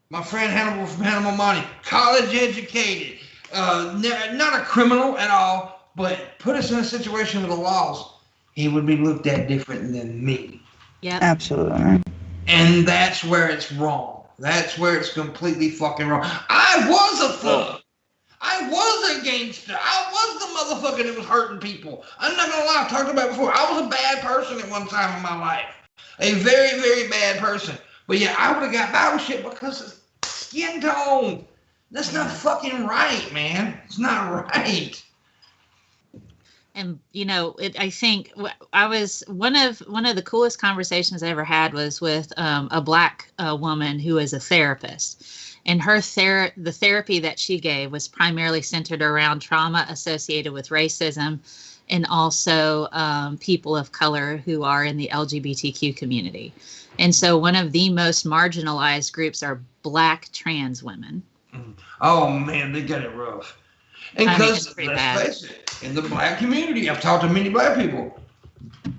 My friend Hannibal from Hannibal Money, college educated. Not a criminal at all, but put us in a situation with the laws, he would be looked at different than me. Yeah, absolutely. And that's where it's wrong. That's where it's completely fucking wrong. I was a thug. I was a gangster. I was the motherfucker that was hurting people. I'm not gonna lie, I've talked about it before. I was a bad person at one time in my life. A very, very bad person. But yeah, I would have got by with shit because of skin tone. That's not fucking right, man. It's not right. And I think I was one of the coolest conversations I ever had was with a black woman who is a therapist, and the therapy that she gave was primarily centered around trauma associated with racism, and also people of color who are in the LGBTQ community. And so one of the most marginalized groups are black trans women. Oh man, they got it rough. And because let's face it, in the black community, I've talked to many black people.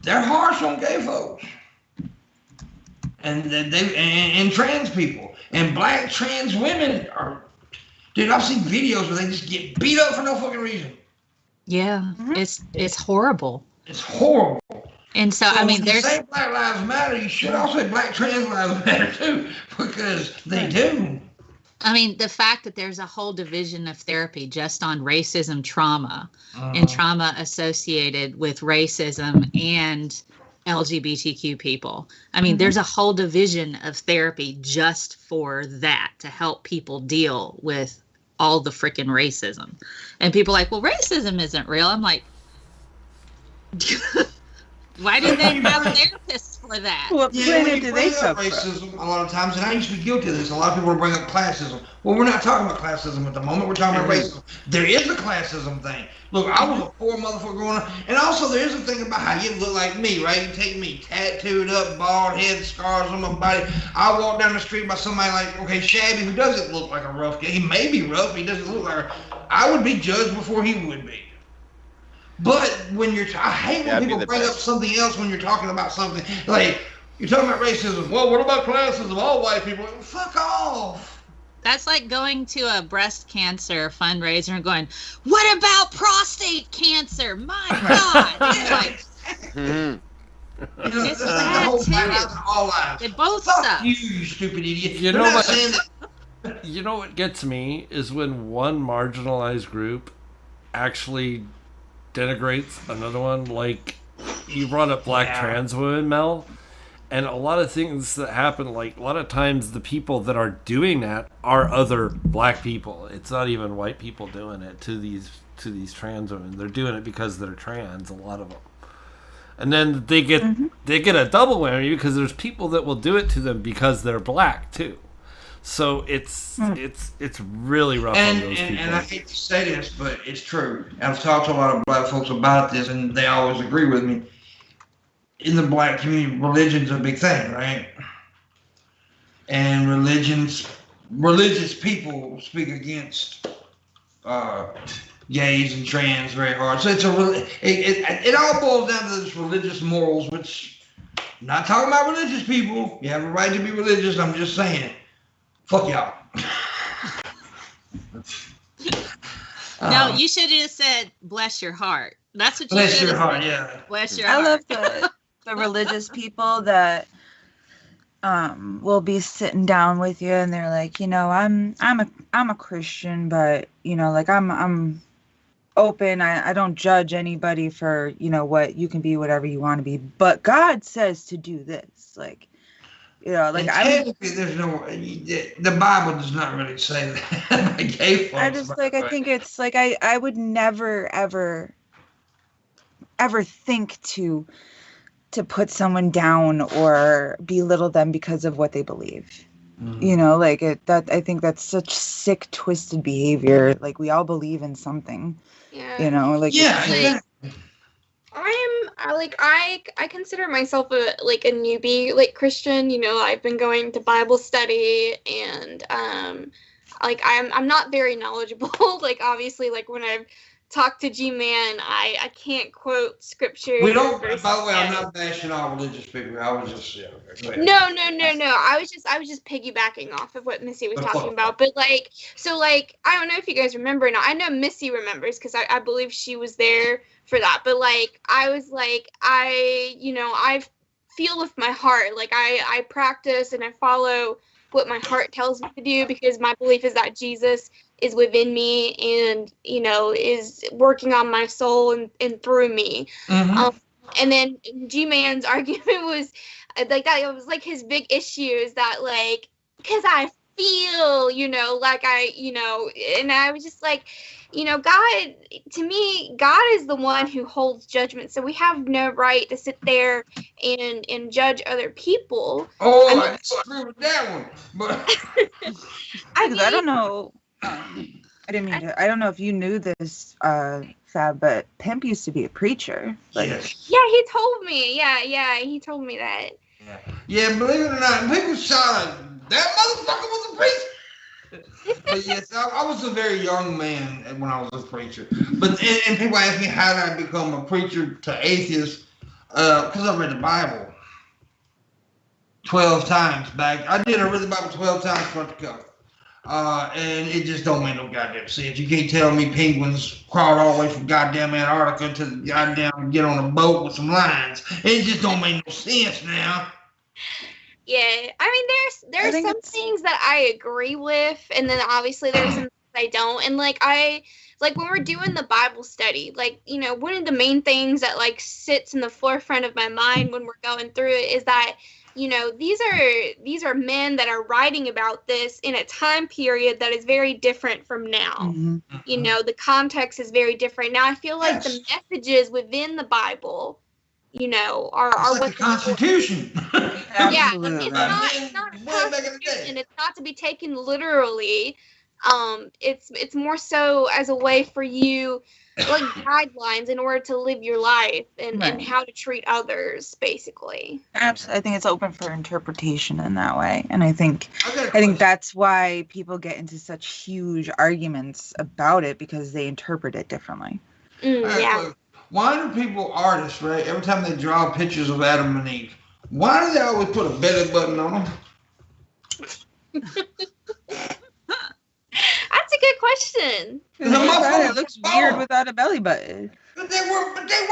They're harsh on gay folks, and trans people, and black trans women are. Dude, I've seen videos where they just get beat up for no fucking reason. Yeah, it's horrible. It's horrible. And so I mean, when you say Black Lives Matter, you should also say Black Trans Lives Matter too, because they do. I mean, the fact that there's a whole division of therapy just on racism trauma and trauma associated with racism and LGBTQ people. I mean, there's a whole division of therapy just for that, to help people deal with all the freaking racism. And people are like, well, racism isn't real. I'm like, why do they have therapists for that? What planet do they suffer? Racism a lot of times, and I used to be guilty of this. A lot of people will bring up classism. Well, we're not talking about classism at the moment. We're talking about racism. There is a classism thing. Look, I was a poor motherfucker growing up, and also there's a thing about how you look like me, right? You take me tattooed up, bald head, scars on my body. I walk down the street by somebody like, okay, Shabby, who doesn't look like a rough guy. He may be rough, he doesn't look like I would be judged before he would be. But when I hate when people bring up something else when you're talking about something. Like, you're talking about racism. Well, what about classism? All white people. Fuck off. That's like going to a breast cancer fundraiser and going, what about prostate cancer? My God. It's like, it's bad too. All lives. They both Fuck suck. you stupid idiot. You know what gets me is when one marginalized group actually denigrates another one. Like, you brought up black trans women, Mel, and a lot of things that happen, like a lot of times the people that are doing that are other black people. It's not even white people doing it to these trans women. They're doing it because they're trans, a lot of them. And then they get a double whammy because there's people that will do it to them because they're black too. So it's really rough on those people. And I hate to say this, but it's true. I've talked to a lot of black folks about this, and they always agree with me. In the black community, religion's a big thing, right? And religious people speak against gays and trans very hard. So it's it all boils down to this religious morals, which I'm not talking about religious people. You have a right to be religious. I'm just saying, fuck y'all. No, you should have just said, bless your heart. That's what you Bless should your have heart, said. yeah. Bless your I heart. love the religious people that will be sitting down with you and they're like, I'm a Christian, but like I'm open. I don't judge anybody for, what you can be, whatever you want to be. But God says to do this. Like, like technically, there's no. The Bible does not really say that. Gay folks, I just like. I think it's like I would never ever think to put someone down or belittle them because of what they believe. Like I think that's such sick, twisted behavior. Like we all believe in something. Yeah. Like yeah. I consider myself a newbie Christian. I've been going to Bible study and I'm not very knowledgeable. Obviously when I've talked to G-Man, I can't quote scripture. We don't. By the way, I'm not bashing all religious people. I was just No. I was just piggybacking off of what Missy was talking about. But I don't know if you guys remember or not. I know Missy remembers because I believe she was there for that. But I was I feel with my heart. I practice and I follow what my heart tells me to do because my belief is that Jesus is within me and is working on my soul and through me. Mm-hmm. And then G-Man's argument was that it was his big issue is that because I feel and I was just God, to me, God is the one who holds judgment, so we have no right to sit there and judge other people. Oh, I disagree with that one, but I don't know. I didn't mean to. I don't know if you knew this, Fab, but Pimp used to be a preacher. Yes. Yeah, he told me. Yeah, he told me that. Yeah, believe it or not, people shout that motherfucker was a preacher. But yes, I was a very young man when I was a preacher. But and people ask me how did I become a preacher to atheists? Because I read the Bible 12 times back. I did. I read the Bible 12 times front to cover. And it just don't make no goddamn sense. You can't tell me penguins crawled all the way from goddamn Antarctica to the goddamn get on a boat with some lions. It just don't make no sense now. Yeah, I mean, there's some things that I agree with, and then obviously there's some things I don't. And when we're doing the Bible study, one of the main things that sits in the forefront of my mind when we're going through it is that these are men that are writing about this in a time period that is very different from now. Mm-hmm. The context is very different. Now I feel like the messages within the Bible, are what the Constitution. Yeah, it's not a Constitution. It's not to be taken literally. It's more so as a way for you, guidelines in order to live your life and how to treat others, basically. Absolutely, I think it's open for interpretation in that way, and I think that's why people get into such huge arguments about it because they interpret it differently. Yeah. Why do people artists, right? Every time they draw pictures of Adam and Eve, why do they always put a belly button on them? That's a good question. It looks weird without a belly button. But they weren't born. They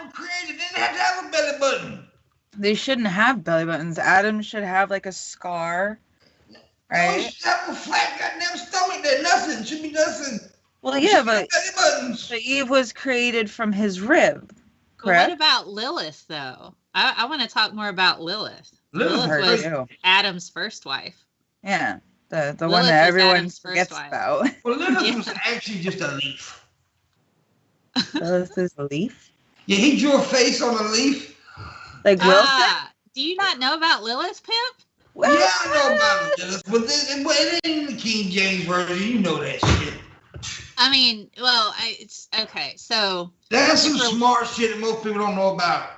were created. They didn't have to have a belly button. They shouldn't have belly buttons. Adam should have a scar, right? No, should have a flat goddamn stomach. There, nothing should be nothing. Well, yeah, but Eve was created from his rib, correct? Well, what about Lilith, though? I want to talk more about Lilith. Lilith was Adam's first wife. Yeah, the one that everyone forgets about. Well, Lilith was actually just a leaf. Lilith is a leaf? Yeah, he drew a face on a leaf. Like Wilson? Do you not know about Lilith, Pimp? Well, yeah, I know about Lilith, but it ain't in the King James Version. You know that shit. I mean, well, it's okay. So that's some smart shit that most people don't know about.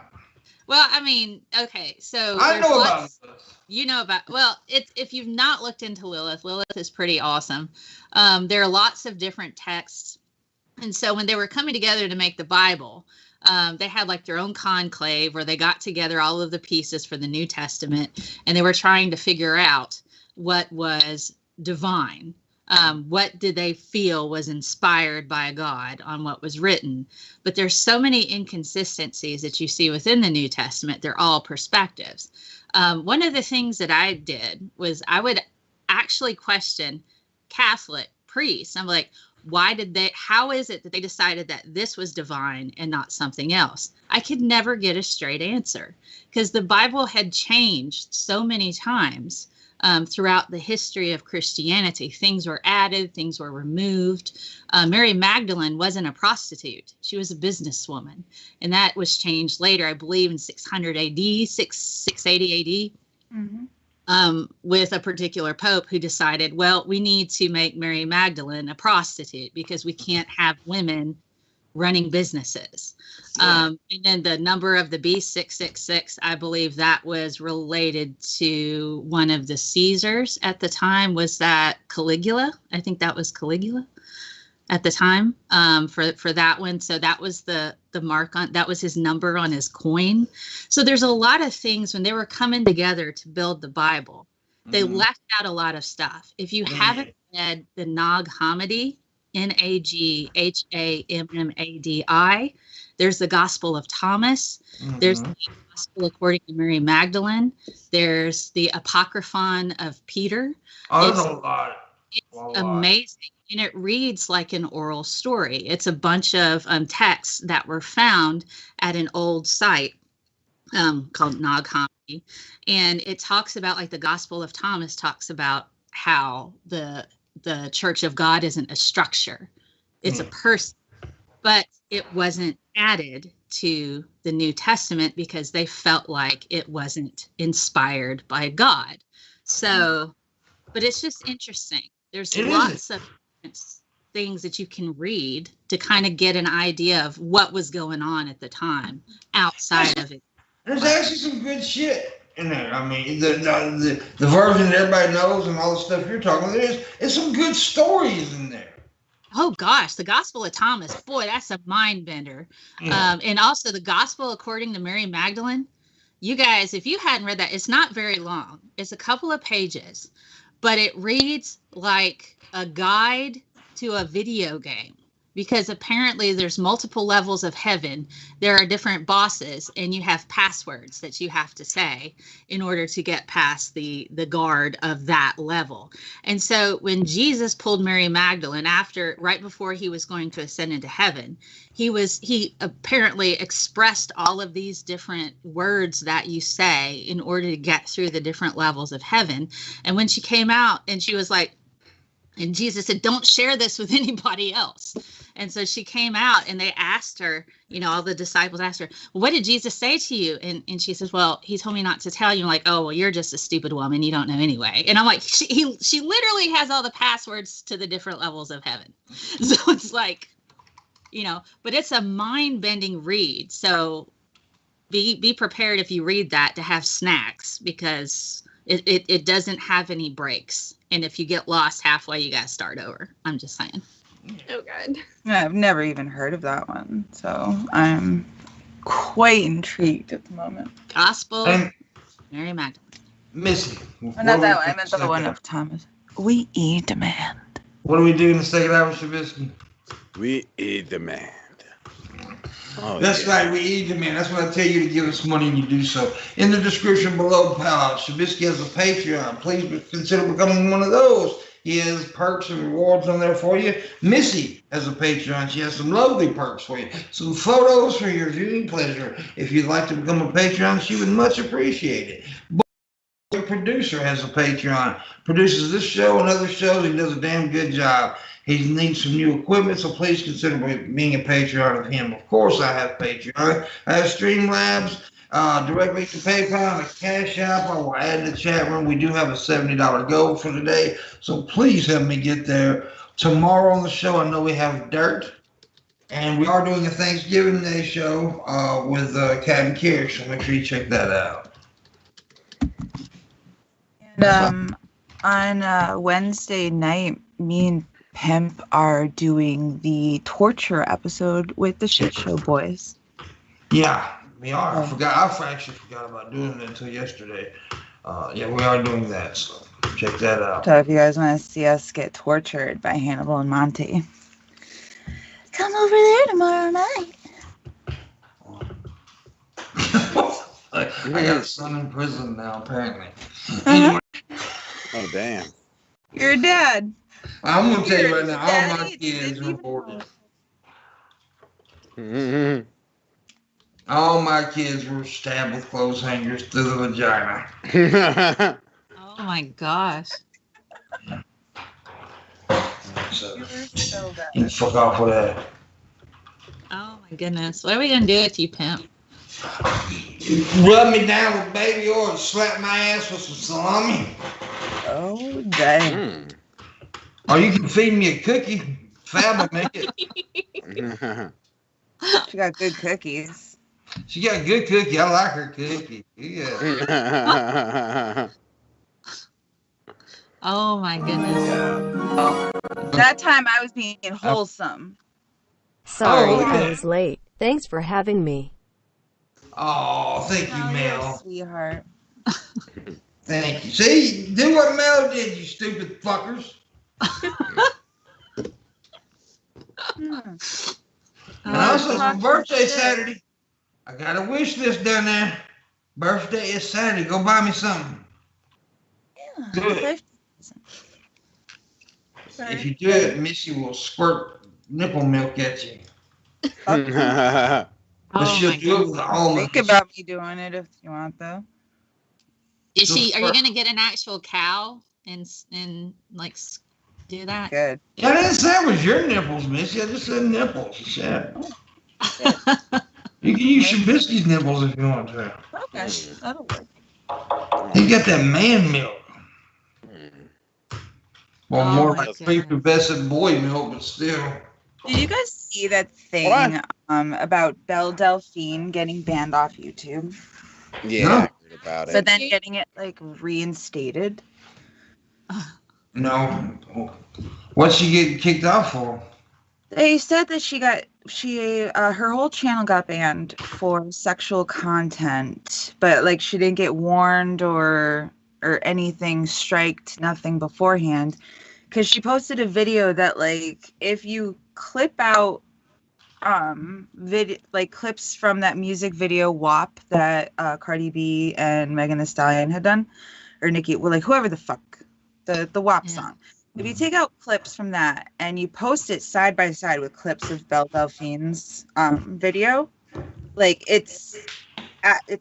Well, I mean, okay, so I there's know lots. about this. You know about, well, if you've not looked into Lilith, Lilith is pretty awesome. There are lots of different texts. And so when they were coming together to make the Bible, they had like their own conclave where they got together all of the pieces for the New Testament, and they were trying to figure out what was divine. What did they feel was inspired by God on what was written? But there's so many inconsistencies that you see within the New Testament. They're all perspectives. One of the things that I did was I would actually question Catholic priests. I'm like, how is it that they decided that this was divine and not something else? I could never get a straight answer because the Bible had changed so many times throughout the history of Christianity. Things were added, things were removed. Mary Magdalene wasn't a prostitute. She was a businesswoman. And that was changed later, I believe in 600 AD, 680 AD. Mm-hmm. With a particular pope who decided, well, we need to make Mary Magdalene a prostitute because we can't have women running businesses. And then the number of the beast, 666, I believe that was related to one of the Caesars at the time. Was that Caligula? I think that was Caligula at the time for that one. So that was the mark on, that was his number on his coin. So there's a lot of things when they were coming together to build the Bible, they left out a lot of stuff. If you haven't read the Nag Hammadi, Naghammadi, there's the Gospel of Thomas. There's the Gospel according to Mary Magdalene. There's the Apocryphon of Peter. It's amazing. And it reads like an oral story. It's a bunch of texts that were found at an old site called Nag Hammadi. And it talks about, like the Gospel of Thomas talks about how the Church of God isn't a structure. It's a person. But it wasn't added to the New Testament because they felt like it wasn't inspired by God. So, but it's just interesting. There's lots of things that you can read to kind of get an idea of what was going on at the time outside of it. There's actually some good shit in there. I mean, the version that everybody knows and all the stuff you're talking about, there's some good stories in there. Oh gosh, the Gospel of Thomas, boy, that's a mind bender. And also the Gospel according to Mary Magdalene. You guys, if you hadn't read that, it's not very long. It's a couple of pages, but it reads like a guide to a video game. Because apparently there's multiple levels of heaven. There are different bosses, and you have passwords that you have to say in order to get past the guard of that level. And so when Jesus pulled Mary Magdalene right before he was going to ascend into heaven, he apparently expressed all of these different words that you say in order to get through the different levels of heaven. And when she came out and she was like, and Jesus said, don't share this with anybody else. And so she came out and they asked her, all the disciples asked her, well, what did Jesus say to you? And she says, well, he told me not to tell you. I'm like, oh, well, you're just a stupid woman. You don't know anyway. And I'm like, she literally has all the passwords to the different levels of heaven. So it's like, but it's a mind bending read. So be prepared if you read that to have snacks because it doesn't have any breaks. And if you get lost halfway, you got to start over. I'm just saying. Oh, God. Yeah, I've never even heard of that one. So I'm quite intrigued at the moment. Gospel, Mary Magdalene. Missy. Not that one. I meant the one of Thomas. We demand. What do we do in the second hour, Shabisky? We demand. Oh, that's right, we demand. That's what I tell you to give us money and you do so. In the description below, Shabisky has a Patreon. Please consider becoming one of those. He has perks and rewards on there for you. Missy has a Patreon. She has some lovely perks for you. Some photos for your viewing pleasure. If you'd like to become a Patreon, she would much appreciate it. The producer has a Patreon. Produces this show and other shows. He does a damn good job. He needs some new equipment, so please consider being a Patreon of him. Of course, I have Patreon. I have Streamlabs, directly to PayPal, and a Cash App. I will add in the chat room. We do have a $70 goal for today, so please help me get there. Tomorrow on the show, I know we have Dirt. And we are doing a Thanksgiving Day show with Captain Carey, so make sure you check that out. And on Wednesday night, me and Pimp are doing the torture episode with the Shit Show Boys. Yeah, we are. I actually forgot about doing it until yesterday. Yeah, we are doing that, so check that out. So if you guys want to see us get tortured by Hannibal and Monty, come over there tomorrow night. I got a son in prison now, apparently. Uh-huh. Oh, damn. You're a dad. I'm going to tell you right now, all Daddy, my kids are aborted. Mm-hmm. All my kids were stabbed with clothes hangers through the vagina. Oh my gosh. So, You're so bad. you can fuck off with that. Oh my goodness. What are we gonna do with you, Pimp? Rub me down with baby oil and slap my ass with some salami. Oh, dang. Or you can feed me a cookie. Fab will make it. She got good cookies. She got a good cookie. I like her cookie. Yeah. Oh my goodness. Oh, that time I was being wholesome. Sorry, Oh, okay. I was late. Thanks for having me. Oh, thank you, Oh, you're a Mel. sweetheart. Thank you. See, do what Mel did, you stupid fuckers. And also, it's my birthday Saturday. I got a wish list down there. Birthday is Saturday. Go buy me something. Yeah, Do it. If you do it, Missy will squirt nipple milk at you. But Oh she'll my do it with goodness. almonds. Think about me doing it if you want, though. Is she? Are you gonna get an actual cow and like do that? Good. Yeah, I didn't say it was your nipples, Missy. I just said nipples. Shit. You can use Shabisky's nipples if you want to. Okay, that'll work. He got that man milk. Well, Oh more my like goodness. prepubescent boy milk, but still. Did you guys see that thing What? about Belle Delphine getting banned off YouTube, Yeah, No. I heard about but it. then getting it like reinstated? No. What's she getting kicked off for? They said that her whole channel got banned for sexual content, but like she didn't get warned or anything, striked, nothing beforehand, because she posted a video that like if you clip out clips from that music video WAP that Cardi B and Megan Thee Stallion had done, or Nicki, well, like whoever the fuck, the WAP Yeah. song. If you take out clips from that and you post it side by side with clips of Belle Delphine's video, like it's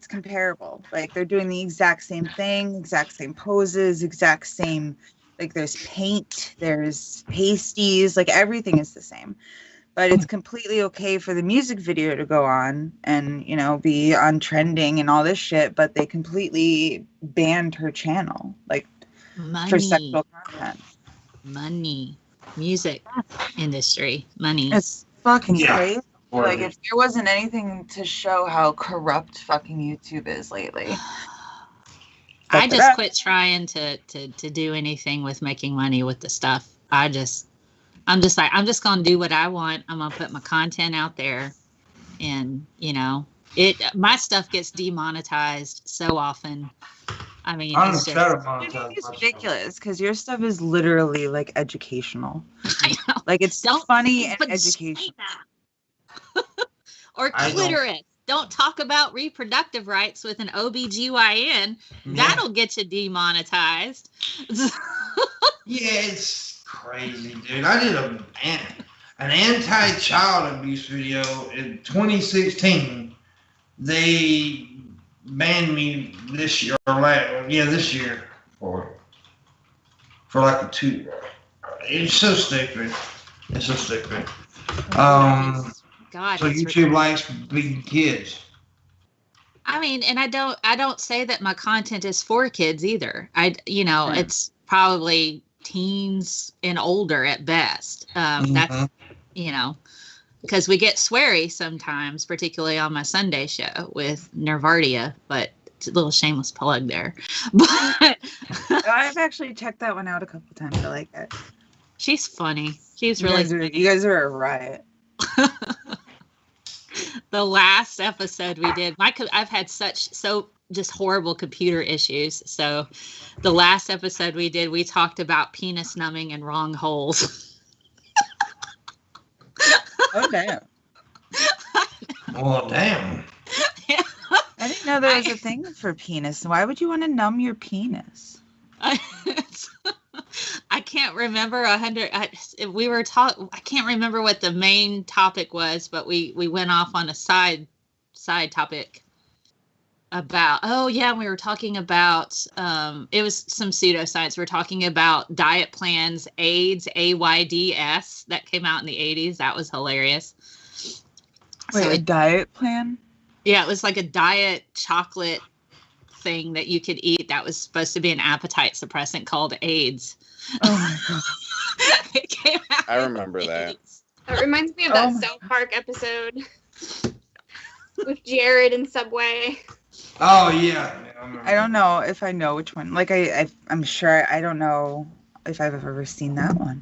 comparable. Like they're doing the exact same thing, exact same poses, exact same, like there's paint, there's pasties, like everything is the same. But it's completely okay for the music video to go on and, you know, be on trending and all this shit, but they completely banned her channel, like for sexual content. Money, music industry, money. It's fucking Yeah. crazy. Like if there wasn't anything to show how corrupt fucking YouTube is lately. I just quit trying to do anything with making money with the stuff. I'm just gonna do what I want. I'm gonna put my content out there, and you know, my stuff gets demonetized so often. I mean, I'm it's trying just, to monetize It's myself. ridiculous because your stuff is literally like educational. I know. Like it's Don't- funny and but educational. or I don't- clitoris. Don't talk about reproductive rights with an OBGYN. That'll get you demonetized. Yeah, it's crazy, dude. I did an anti-child abuse video in 2016. They banned me this year, this year for like a 2. It's so stupid. It's so stupid. God, So it's YouTube likes beating kids. I mean, and I don't say that my content is for kids either. Right. It's probably teens and older at best. That's, because we get sweary sometimes, particularly on my Sunday show with Nervardia, but it's a little shameless plug there. But I've actually checked that one out a couple times. I like it. She's funny. She's really funny. You guys are a riot. The last episode we did, I've had just horrible computer issues. So the last episode we did, we talked about penis numbing and wrong holes. Oh, damn. Well, damn. Yeah. I didn't know there was a thing for penis. Why would you want to numb your penis? I can't remember I can't remember what the main topic was, but we went off on a side topic about, we were talking about, it was some pseudoscience. We were talking about diet plans, AIDS, AIDS, that came out in the 80s. That was hilarious. Wait, a diet plan? Yeah, it was like a diet chocolate thing that you could eat that was supposed to be an appetite suppressant called AIDS. Oh my god. It came out I remember that. That reminds me of that South Park episode with Jared and Subway. Oh yeah. I don't know if I know which one. Like I'm sure I don't know if I've ever seen that one.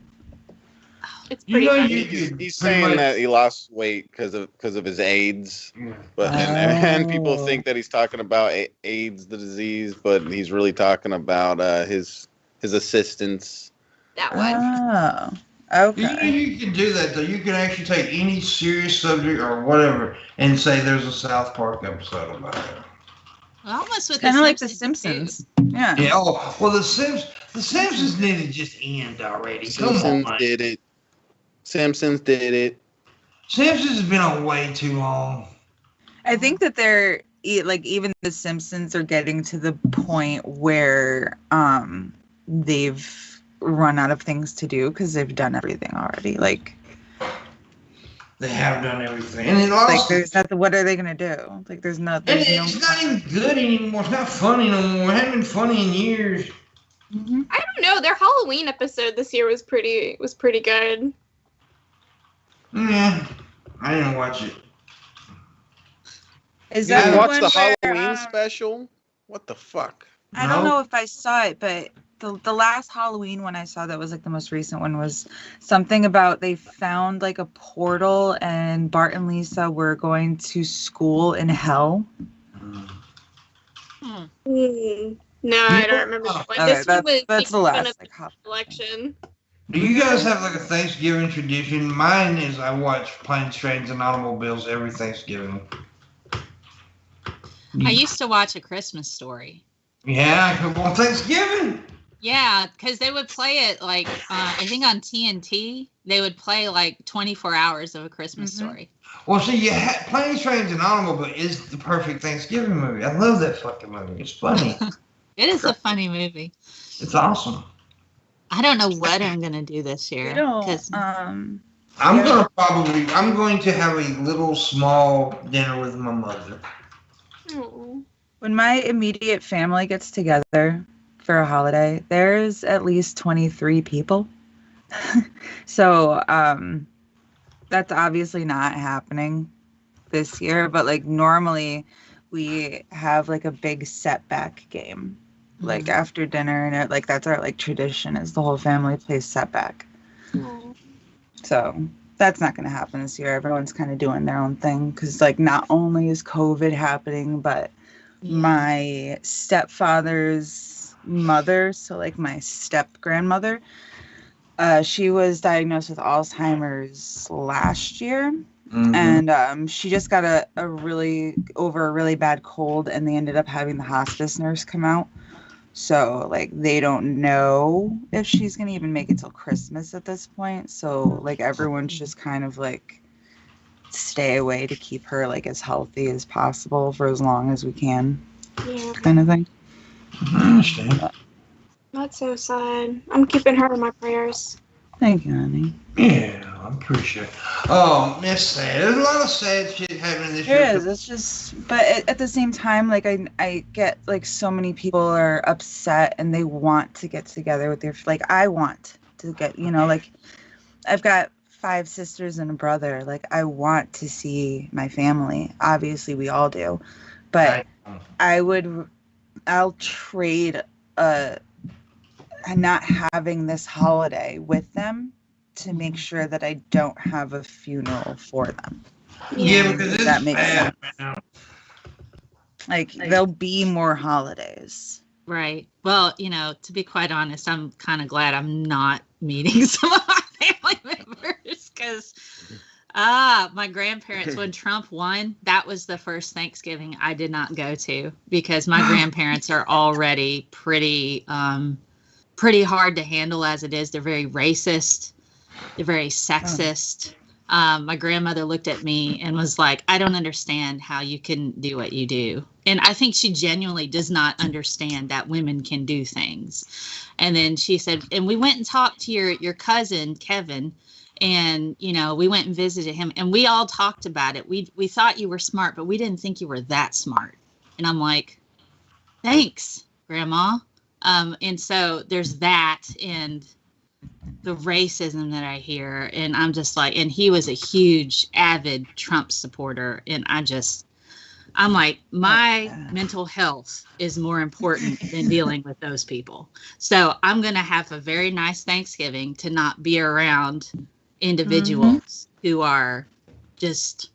It's pretty funny. He's saying that he lost weight because of his AIDS, but and people think that he's talking about AIDS, the disease, but he's really talking about his assistants. That one. Oh, okay. You can do that though. You can actually take any serious subject or whatever and say there's a South Park episode about it. Almost with Kind of like The Simpsons. Yeah. Yeah. Oh, well, the Simpsons need to just end already. Simpsons did it. Simpsons did it. Simpsons has been on way too long. I think that they're like even The Simpsons are getting to the point where they've run out of things to do because they've done everything already. Like they have done everything, and it lost. Like there's nothing. What are they gonna do? Like there's nothing. And it's not even good anymore. It's not funny no more. It hasn't been funny in years. Mm-hmm. I don't know. Their Halloween episode this year was pretty good. Yeah, I didn't watch it. Is You that didn't the watch one the where, Halloween special? What the fuck? I don't know if I saw it, but the last Halloween one I saw that was like the most recent one was something about they found like a portal and Bart and Lisa were going to school in hell. No, I don't remember. Okay, that's the last election. Do you guys have like a Thanksgiving tradition? Mine is I watch Planes, Trains, and Automobiles every Thanksgiving. I used to watch A Christmas Story. Yeah, on Thanksgiving. Yeah, because they would play it like, I think on TNT, they would play like 24 hours of A Christmas Story. Well, see, Planes, Trains, and Automobiles is the perfect Thanksgiving movie. I love that fucking movie. It's funny. It is a funny movie. It's awesome. I don't know what I'm going to do this year. I'm going to have a little small dinner with my mother. When my immediate family gets together for a holiday, there's at least 23 people. So that's obviously not happening this year, but like normally we have like a big setback game like after dinner, and like that's our like tradition is the whole family plays setback. So that's not going to happen this year. Everyone's kind of doing their own thing because like not only is COVID happening, but my stepfather's mother, so like my step grandmother, she was diagnosed with Alzheimer's last year. And she just got a really bad cold, and they ended up having the hospice nurse come out. So like they don't know if she's gonna even make it till Christmas at this point. So like everyone's just kind of like stay away to keep her like as healthy as possible for as long as we can, kind of thing. I understand. That's so sad. I'm keeping her in my prayers. Thank you, honey. Yeah, I appreciate it. Oh, it's sad. There's a lot of sad shit happening this year. There is. It's just, but at the same time, like I get like so many people are upset and they want to get together with their, like I want to get, like I've got 5 sisters and a brother. Like, I want to see my family. Obviously, we all do. But I'll trade not having this holiday with them to make sure that I don't have a funeral for them. Yeah, because If that makes bad, sense. man. Like, there'll be more holidays. Right. Well, you know, to be quite honest, I'm kind of glad I'm not meeting some of my family members because my grandparents, when Trump won, that was the first Thanksgiving I did not go to because my grandparents are already pretty hard to handle as it is. They're very racist. They're very sexist. My grandmother looked at me and was like, I don't understand how you can do what you do. And I think she genuinely does not understand that women can do things. And then she said, and we went and talked to your cousin, Kevin, and, you know, we went and visited him and we all talked about it. We thought you were smart, but we didn't think you were that smart. And I'm like, thanks, Grandma. And so there's that and the racism that I hear. And I'm just like, and he was a huge, avid Trump supporter. And I'm like, my mental health is more important than dealing with those people. So I'm going to have a very nice Thanksgiving to not be around individuals who are just,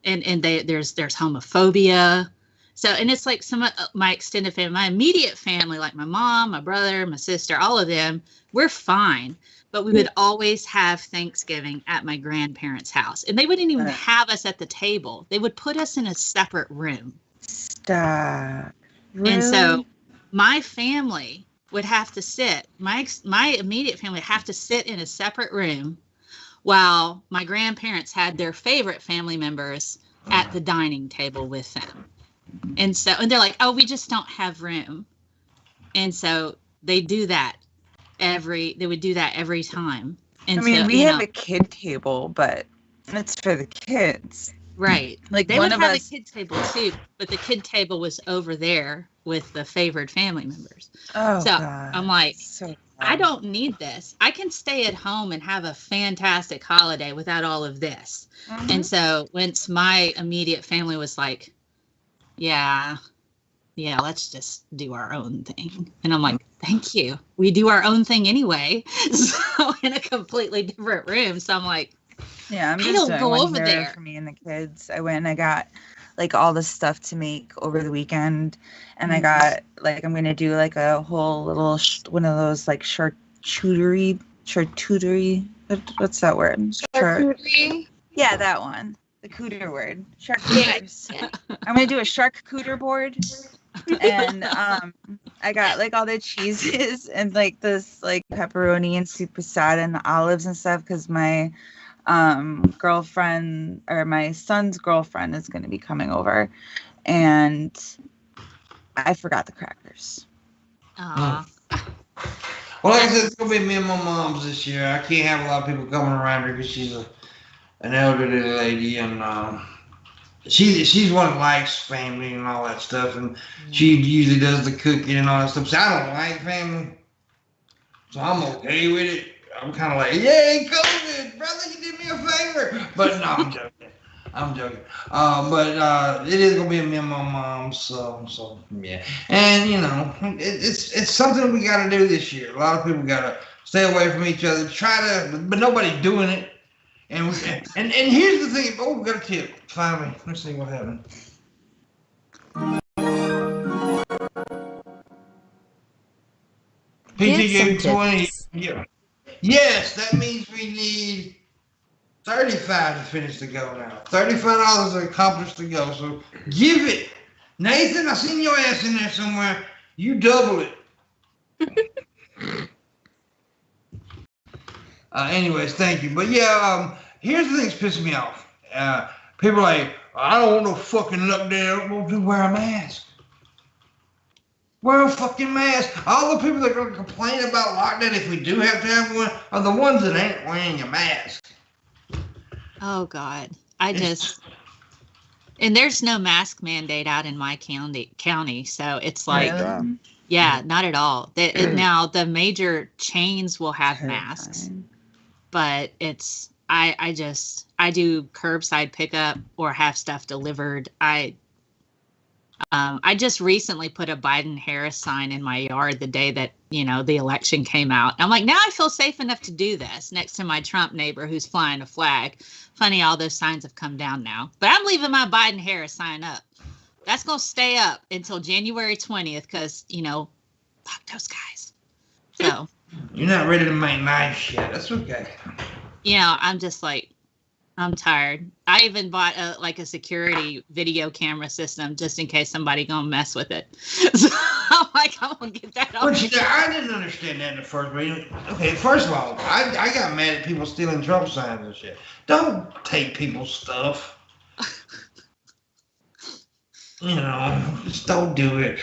and there's homophobia. So, and it's like some of my extended family, my immediate family, like my mom, my brother, my sister, all of them, we're fine. But we would always have Thanksgiving at my grandparents' house. And they wouldn't even have us at the table. They would put us in a separate room. Stop. Really? And so my family would have to sit, my immediate family would have to sit in a separate room while my grandparents had their favorite family members at the dining table with them. And so, and they're like, oh, we just don't have room. And so they do that they would do that every time. And I mean, so, we have a kid table, but it's for the kids. Right. Like they one would of have us, a kid table too, but the kid table was over there with the favored family members. Oh, so God. I'm like, So I don't need this. I can stay at home and have a fantastic holiday without all of this. And so once my immediate family was like, yeah, let's just do our own thing. And I'm like, thank you. We do our own thing anyway. So in a completely different room. So I'm like, yeah, I'm I just don't doing go one over here there. for me and the kids. I went and I got like all the stuff to make over the weekend. And I got like, I'm going to do like a whole little, one of those like charcuterie, what's that word? Charcuterie. Yeah, that one. The cooter word. Charcuterie. Yeah. I'm going to do a charcuterie board. And I got like all the cheeses and like this like pepperoni and supersada and the olives and stuff because my girlfriend or my son's girlfriend is going to be coming over, and I forgot the crackers. Aw. Well, like I said, it's gonna be me and my mom's this year. I can't have a lot of people coming around her because she's an elderly lady, and she's one that likes family and all that stuff, and she usually does the cooking and all that stuff. So I don't like family, so I'm okay with it. I'm kind of like, yay, COVID, brother, you did me a favor. But no, I'm joking. But it is gonna be me and my mom, so yeah. And you know, it's something we gotta do this year. A lot of people gotta stay away from each other. But nobody's doing it. And here's the thing. Oh, we got a tip. Finally, let's see what happened. PT gave 20. Yeah. Yes, that means we need $35 to finish the go now. $35 to accomplish the go. So give it. Nathan, I seen your ass in there somewhere. You double it. Anyways, thank you. But yeah, here's the thing that's pissing me off. People are like, I don't want no fucking lockdown. Won't do wear a mask. Wear a fucking mask. All the people that are going to complain about lockdown if we do have to have one are the ones that ain't wearing a mask. Oh God. And there's no mask mandate out in my county. So it's like, Really? yeah, not at all. Now the major chains will have masks, but I do curbside pickup or have stuff delivered. I just recently put a Biden-Harris sign in my yard the day that, the election came out. I'm like, now I feel safe enough to do this next to my Trump neighbor who's flying a flag. Funny, all those signs have come down now. But I'm leaving my Biden-Harris sign up. That's going to stay up until January 20th because, fuck those guys. So. You're not ready to make knives yet. That's okay. I'm just like, I'm tired. I even bought a security video camera system just in case somebody gonna mess with it. So I'm like, I'm gonna get that on. But I didn't understand that in the first place. Okay, first of all, I got mad at people stealing Trump signs and shit. Don't take people's stuff. Just don't do it.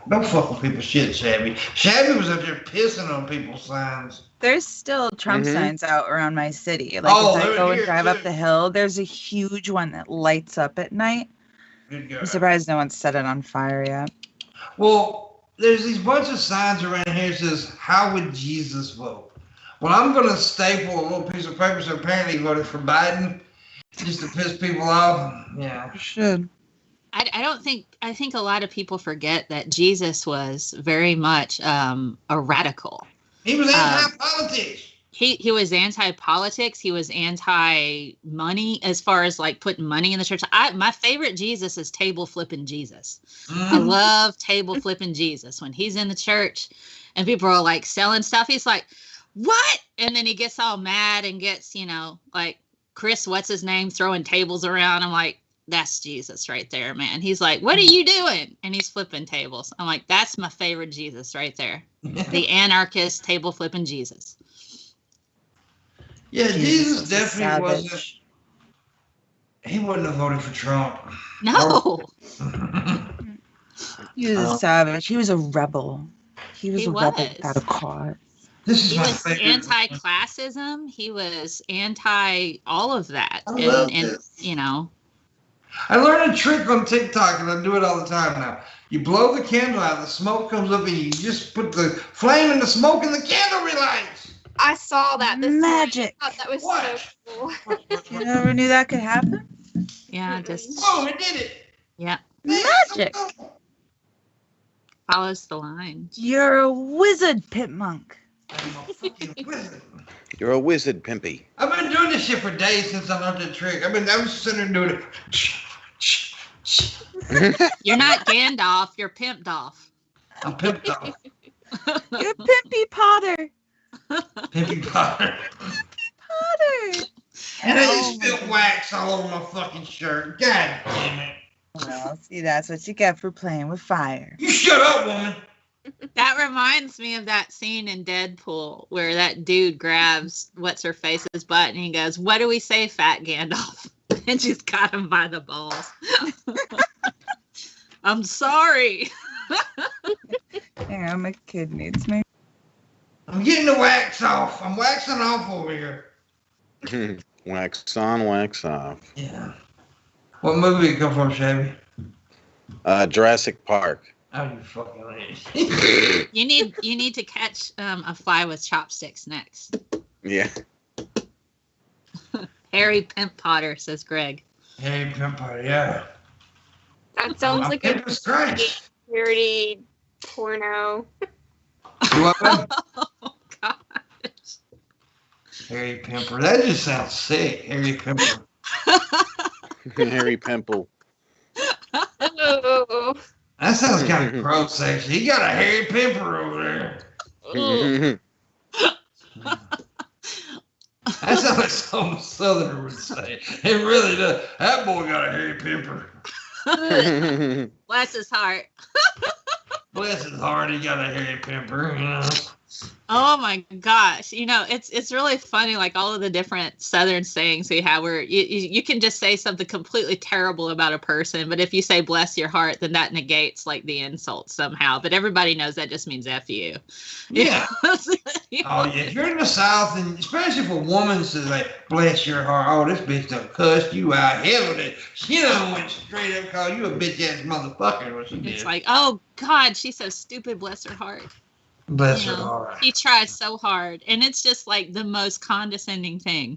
Don't fuck with people's shit, Shabby. Shabby was up there pissing on people's signs. There's still Trump signs out around my city. Like, if I go and drive up the hill, there's a huge one that lights up at night. I'm surprised no one's set it on fire yet. Well, there's these bunch of signs around here that says, "How would Jesus vote?" Well, I'm going to staple a little piece of paper, so apparently he voted for Biden, just to piss people off. Yeah. You should. I think a lot of people forget that Jesus was very much a radical. He was anti-politics. He was anti-politics. He was anti-money as far as like putting money in the church. My favorite Jesus is table flipping Jesus. I love table flipping Jesus. When he's in the church and people are like selling stuff, he's like, what? And then he gets all mad and gets, like Chris, what's his name, throwing tables around. I'm like, that's Jesus right there, man. He's like, what are you doing? And he's flipping tables. I'm like, that's my favorite Jesus right there. The anarchist table flipping Jesus. Yeah, Jesus definitely wasn't. He wouldn't have voted for Trump. No. He was a savage. He was a rebel. He was a rebel without a cause. He was anti-classism. He was anti all of that. I learned a trick on TikTok, and I do it all the time now. You blow the candle out, the smoke comes up, and you just put the flame and the smoke, and the candle relights. I saw that. This magic. I thought that was so cool. You never knew that could happen? Yeah, just. Oh, it did it. Yeah. Magic. Follows the line. You're a wizard, Pimpmunk. I'm a fucking wizard. You're a wizard, Pimpy. I've been doing this shit for days since I learned that trick. I was sitting there doing it. You're not Gandalf, you're Pimped Off. I'm pimped off. You're Pimpy Potter. Pimpy Potter. Pimpy Potter. And I just spilled wax all over my fucking shirt. God damn it. Well, see, that's what you get for playing with fire. You shut up, woman. That reminds me of that scene in Deadpool where that dude grabs what's-her-face's butt and he goes, what do we say, fat Gandalf? And she's got him by the balls. I'm sorry. Hang on, my kid needs me. I'm getting the wax off. I'm waxing off over here. Wax on, wax off. Yeah. What movie did it come from, Shabby? Jurassic Park. Oh, you fucking idiot. You need to catch a fly with chopsticks next. Yeah. Harry Pimp Potter, says Greg. Harry Pimp Potter, yeah. That sounds like a dirty porno. What? Oh, gosh. Harry Pimper. That just sounds sick. Harry Pimper. Harry Pimple. Oh. That sounds kind of gross, actually. He got a hairy pimper over there. That sounds like some Southerner would say. It really does. That boy got a hairy pimper. Bless his heart. Bless his heart, he got a hairy pimper, you know. Oh my gosh. It's really funny, like all of the different Southern sayings we have where you can just say something completely terrible about a person, but if you say bless your heart, then that negates like the insult somehow. But everybody knows that just means F you. Yeah. Oh yeah. If you're in the South, and especially if a woman says like bless your heart, oh this bitch done cussed you out heavily. She done went straight up called you a bitch ass motherfucker what she did. It's like, oh God, she's so stupid, bless her heart. Bless her heart. He tries so hard, and it's just like the most condescending thing.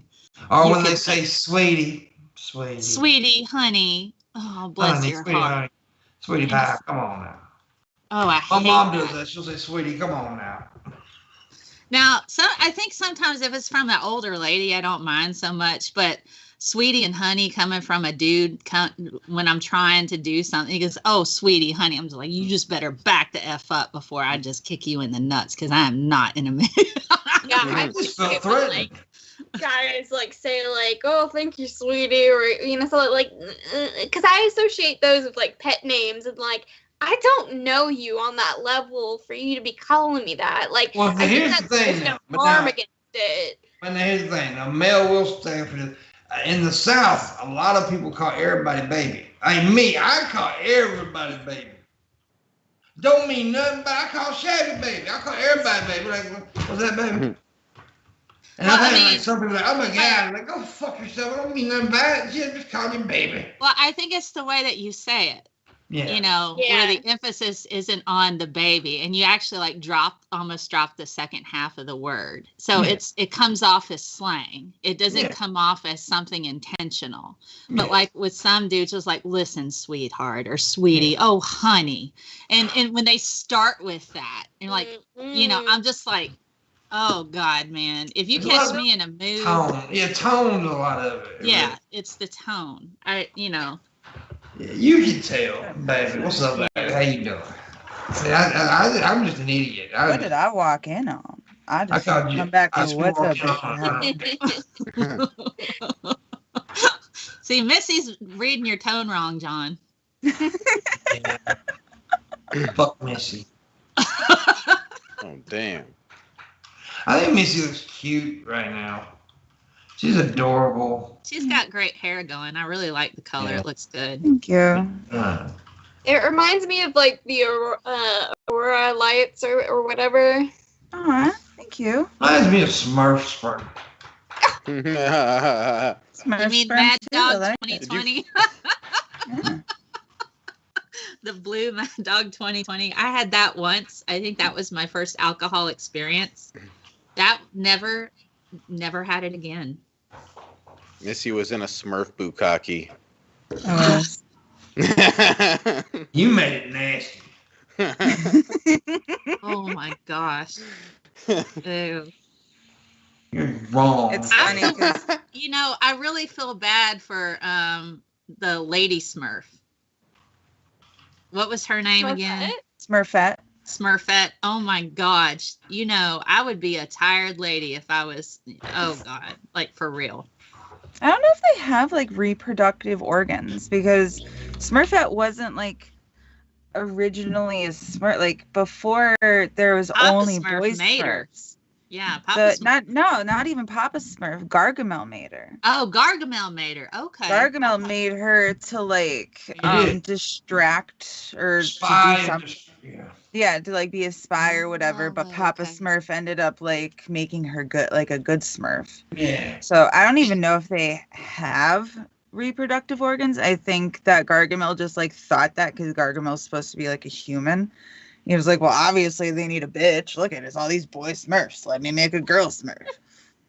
Or You when they could say sweetie. Sweetie. Sweetie, honey. Oh, bless Honey, your sweetie, heart. honey. Sweetie pie, come on now. Oh, I My hate mom that. does that. She'll say, sweetie, come on now. Now, I think sometimes if it's from an older lady, I don't mind so much. But sweetie and honey coming from a dude when I'm trying to do something, he goes, "Oh, sweetie, honey," I'm just like, "You just better back the f up before I just kick you in the nuts, because I am not in a mood." Yeah, I just just felt hate when, threatened. like, guys like say like, "Oh, thank you, sweetie," or so like, because I associate those with like pet names, and like I don't know you on that level for you to be calling me that. Like, Well, I think here's that's the thing there's now, no but harm now- against it. And here's the thing. A male will stand for this. In the South, a lot of people call everybody baby. I call everybody baby. Don't mean nothing, but I call Shabby baby. I call everybody baby. Like, what's that, baby? And Well, I I think mean- like some people are like, oh my God, like, go fuck yourself. I don't mean nothing bad. Just call me baby. Well, I think it's the way that you say it. Yeah. You know, Yeah. where the emphasis isn't on the baby, and you actually like almost drop the second half of the word. So Yeah. it comes off as slang. It doesn't Yeah. come off as something intentional. But Yeah. like with some dudes, it's like, "Listen, sweetheart," or "Sweetie," "Oh, honey," and when they start with that, and like, you know, I'm just like, oh God, man, if you There's a lot catch of me in a mood, Tone. Yeah, tone's a lot of it. yeah, it's the tone. Yeah, you can tell, baby. What's up, baby? How you doing? See, I'm just an idiot. What did I walk in on? I just called you- come back I with should what's walk up. in on her. See, Missy's reading your tone wrong, John. Fuck Missy. Oh, damn. I think Missy looks cute right now. She's adorable. She's got great hair going. I really like the color. Yeah. It looks good. Thank you. Uh, It reminds me of like the Aurora lights or whatever. All right. Thank you. reminds me of Smurf Spark. Smurf You mean sperm Mad too, Dog like it. 2020? Yeah. The blue Mad Dog 2020. I had that once. I think that was my first alcohol experience. That never had it again. Missy was in a Smurf bukkake. I was. You made it nasty. Oh my gosh. Ew. You're wrong. It's funny because You know, I really feel bad for the lady Smurf. What was her name again? Smurfette? Smurfette. Smurfette. Oh my gosh. You know, I would be a tired lady if I was, oh God, like for real. I don't know if they have like reproductive organs because Smurfette wasn't like originally a Smurf. Like before there was Papa only Smurf boy made her. Smurfs. Yeah, Papa Smurf. Not even Papa Smurf. Gargamel made her. Oh, Gargamel made her. Okay. Gargamel made her to like did. distract or Spy to do and something. yeah. Yeah, to like be a spy or whatever. But Oh, Papa okay. Smurf ended up like making her good, like a good Smurf. Yeah. So I don't even know if they have reproductive organs. I think that Gargamel just like thought that because Gargamel's supposed to be like a human. He was like, well, obviously they need a bitch. Look at it, it's all these boy Smurfs. Let me make a girl Smurf.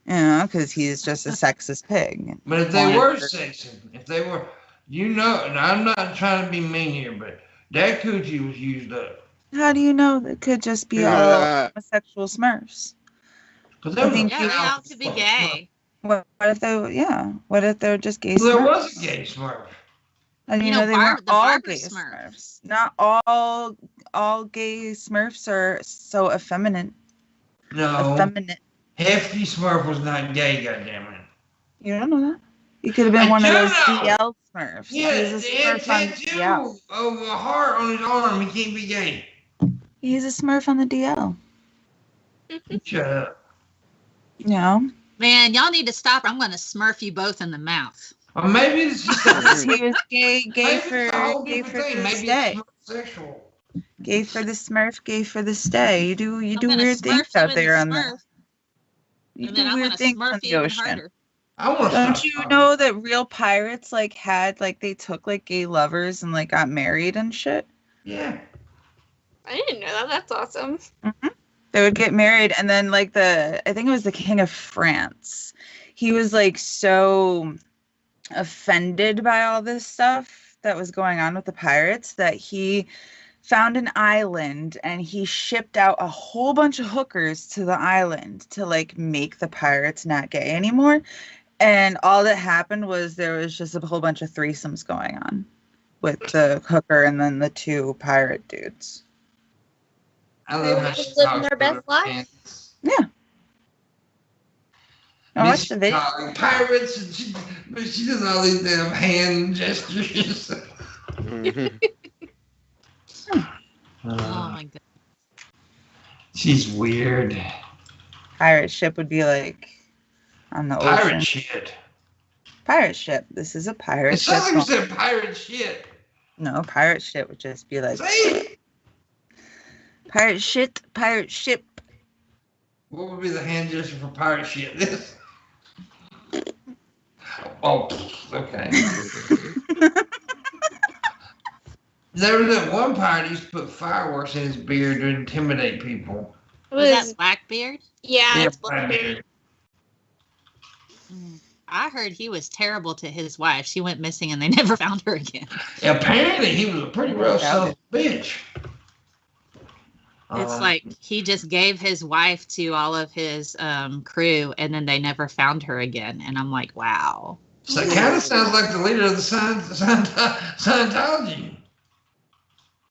You know, because he's just a sexist pig. But if they were Whatever. sexist, if they were, you know, and I'm not trying to be mean here, but that coochie was used up. How do you know that could just be all Yeah. homosexual Smurfs? Because I think Yeah, they all could be gay. What if they? Yeah. What if they're just gay There Smurfs? was a gay Smurf. And You you know, know, they Barb- weren't the all Barbara gay Smurfs. Smurfs. Not all gay Smurfs are so effeminate. No, Effeminate. Hefty Smurf was not gay. Goddammit. You don't know that. He could have been I one of do those know. DL Smurfs. Yeah, He's a the head Smurf on the tattoo DL. of a heart on his arm. He can't be gay. He's a Smurf on the DL. Shut up. You know, Man, y'all need to stop. I'm going to smurf you both in the mouth. Or maybe it's just he was gay maybe for it's a whole gay different for thing. the Maybe stay. it's sexual. Gay for the Smurf, gay for the stay. You do I'm gonna weird smurf things you out in there the on the. Smurf, You and do then I'm going weird to things on smurf the you even ocean. harder. I want to Don't stop. you know that real pirates like had like they took like gay lovers and like got married and shit? Yeah. I didn't know that. That's awesome. They would get married and then like I think it was the King of France. he was like so offended by all this stuff that was going on with the pirates that he found an island and he shipped out a whole bunch of hookers to the island to like make the pirates not gay anymore. And all that happened was there was just a whole bunch of threesomes going on with the hooker and then the two pirate dudes. I They love how were she just living talks their best with her life. hands. Yeah. I watched the video. Pirates, and but she does all these damn hand gestures. Mhm. Oh my god. She's weird. Pirate ship would be like on the Pirate ocean. shit. Pirate ship. This is a pirate It ship. sounds like you said pirate shit. No, pirate ship would just be like Say it. pirate shit, pirate ship. What would be the hand gesture for pirate shit? This. Oh, okay. There was that one pirate who used to put fireworks in his beard to intimidate people. It Was was, that Blackbeard? yeah, it's Blackbeard. I heard he was terrible to his wife. She went missing and they never found her again. Apparently, he was a pretty rough son of a bitch. It's like he just gave his wife to all of his crew and then they never found her again. And I'm like, wow. So it kind of sounds like the leader of the Scientology.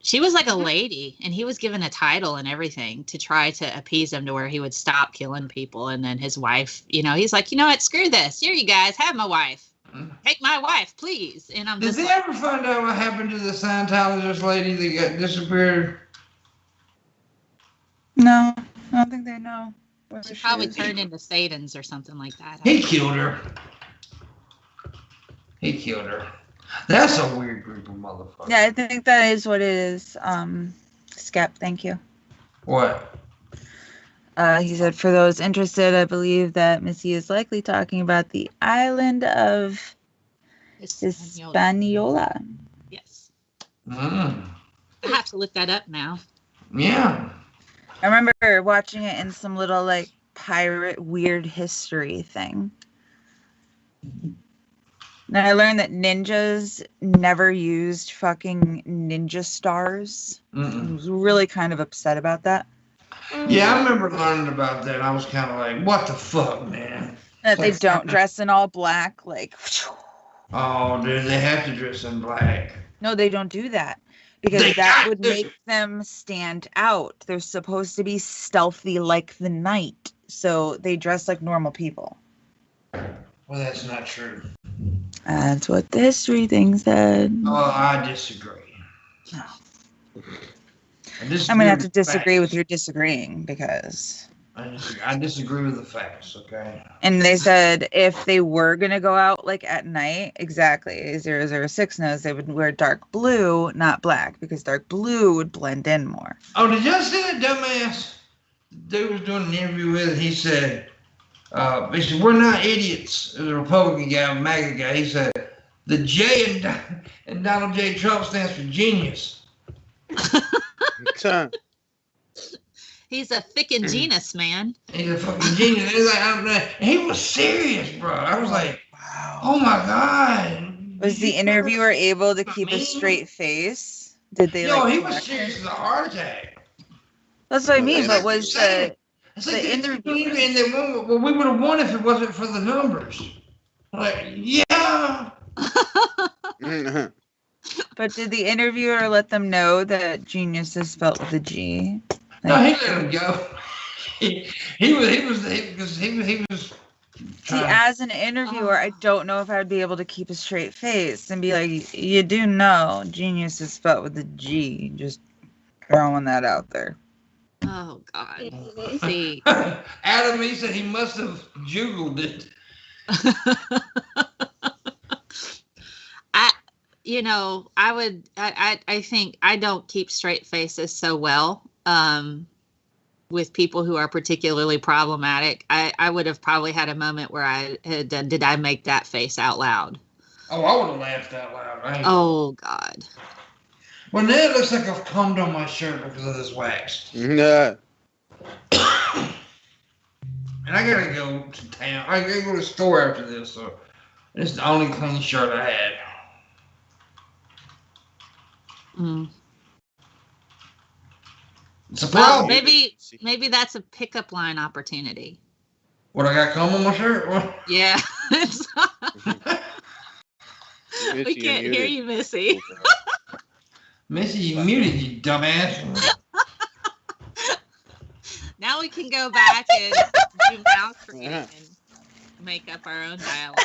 She was like a lady and he was given a title and everything to try to appease him to where he would stop killing people. And then his wife, he's like, you know what? Screw this. Here you guys have my wife. Take my wife, please. And I'm Did just they like, ever find out what happened to the Scientologist lady that got disappeared? No, I don't think they know. Where she she probably is. turned into Satan's or something like that. He killed her. That's a weird group of motherfuckers. Yeah, I think that is what it is. Skep, thank you. What? He said, for those interested, I believe that Missy is likely talking about the island of Hispaniola. Yes. Mm. I have to look that up now. Yeah. I remember watching it in some little like pirate weird history thing. And I learned that ninjas never used fucking ninja stars. I was really kind of upset about that. Yeah, I remember learning about that. I was kind of like, what the fuck, man? That they don't dress in all black. Like, Oh, dude, they have to dress in black. no, they don't do that. Because They that got would to. make them stand out. They're supposed to be stealthy like the night. So they dress like normal people. Well, that's not true. That's what the history thing said. Oh, I disagree. I'm going to have to disagree with your disagreeing because... I disagree with the facts, okay? And they said if they were going to go out like at night, exactly, 006 knows they would wear dark blue, not black, because dark blue would blend in more. Oh, did y'all see that dumbass dude was doing an interview with it? He said, we're not idiots. It was a Republican guy, a MAGA guy. He said, the J in Donald J. Trump stands for genius. He's a thick genus, man. He's a fucking genius. He's like, he was serious, bro. I was like, wow. Oh my God. Was the interviewer able to keep a straight face? Did they he was serious as a heart attack. That's what I mean, but was the interview? And they won, well, we would have won if it wasn't for the numbers. Like, yeah. But did the interviewer let them know that genius is spelled with a G? No, he let him go. He was. See, as an interviewer, I don't know if I'd be able to keep a straight face and be like, you do know genius is spelled with a G. Just throwing that out there. Oh, God. See. Adam, he said he must have juggled it. I think I don't keep straight faces so well. With people who are particularly problematic, I would have probably had a moment where I had done, did I make that face out loud? Oh, I would have laughed out loud. Right? Oh, God. Well, now it looks like I've combed on my shirt because of this wax. Yeah. And I gotta go to town. I gotta go to the store after this, so this is the only clean shirt I had. Mm. It's a Well, problem. maybe that's a pickup line opportunity. What, I got cum on my shirt? What? Yeah. Missy, We can't you're hear muted. you, Missy. Missy, you muted, you dumbass. Now we can go back and do mouth reading and make up our own dialogue.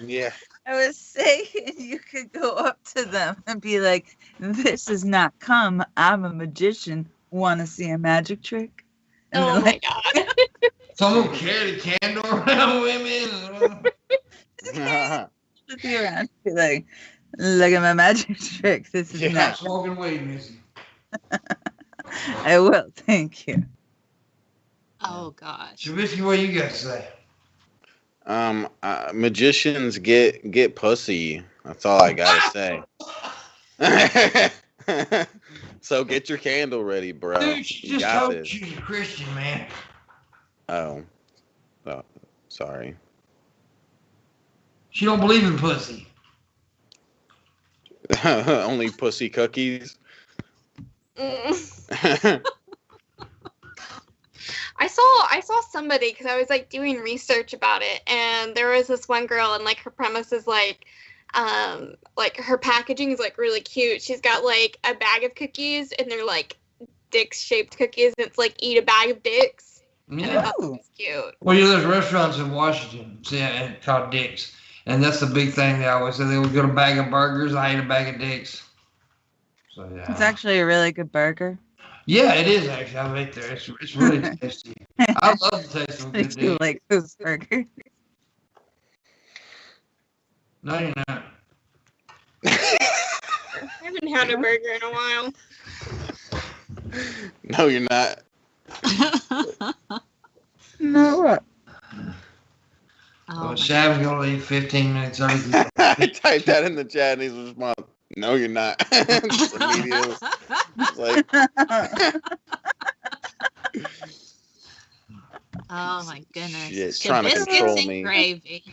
Yeah. I was saying you could go up to them and be like, "This is not cum. I'm a magician. Want to see a magic trick?" And Oh they're my like, god. Someone carried a candle around women. look around, be like, "Look at my magic trick. This is Yeah. not." Smoking weed, Missy. I will. Thank you. Oh gosh. Shabisky, what you got to say? Magicians get pussy. That's all I gotta say. So get your candle ready, bro. Dude, she You just got told this. you she's a Christian, man. Oh, sorry. She don't believe in pussy. Only pussy cookies. Mm. I saw somebody because I was like doing research about it, and there was this one girl, and like her premise is like her packaging is like really cute. She's got like a bag of cookies, and they're like dicks shaped cookies, and it's like eat a bag of dicks. And I Yeah. thought that was cute. Well, you know, there's restaurants in Washington called Dick's. And that's the big thing they always say. They would get a bag of burgers. I ate a bag of Dick's. So, yeah. It's actually a really good burger. Yeah, it is actually. I ate there. It's really tasty. I love the taste of a I good do dick. like those burgers. No, you're not. I haven't had a burger in a while. No, you're not. No, what? So Oh, Shab's going to leave 15 minutes early. I typed that in the chat and he's responding. No, you're not. Just immediately. It's like, oh my goodness. Shit, trying to Biscuits control and me. gravy.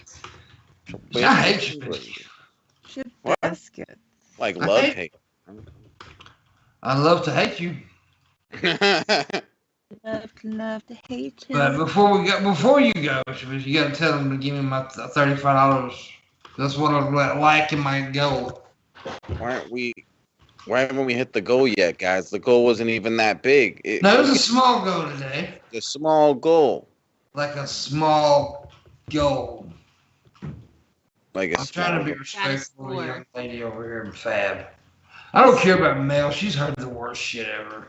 I hate you. Should What? basket. like I love hate- hate. I love to hate you. Love to hate you. But before you go, Shabisky, you got to tell them to give me my $35. That's what I'm like in my goal. Why haven't we hit the goal yet, guys? The goal wasn't even that big. No, it was a small goal today. a small goal. Like a small goal. Like a I'm trying to be small- respectful of the score. young lady over here in Fab. I don't care about Mel. She's heard the worst shit ever.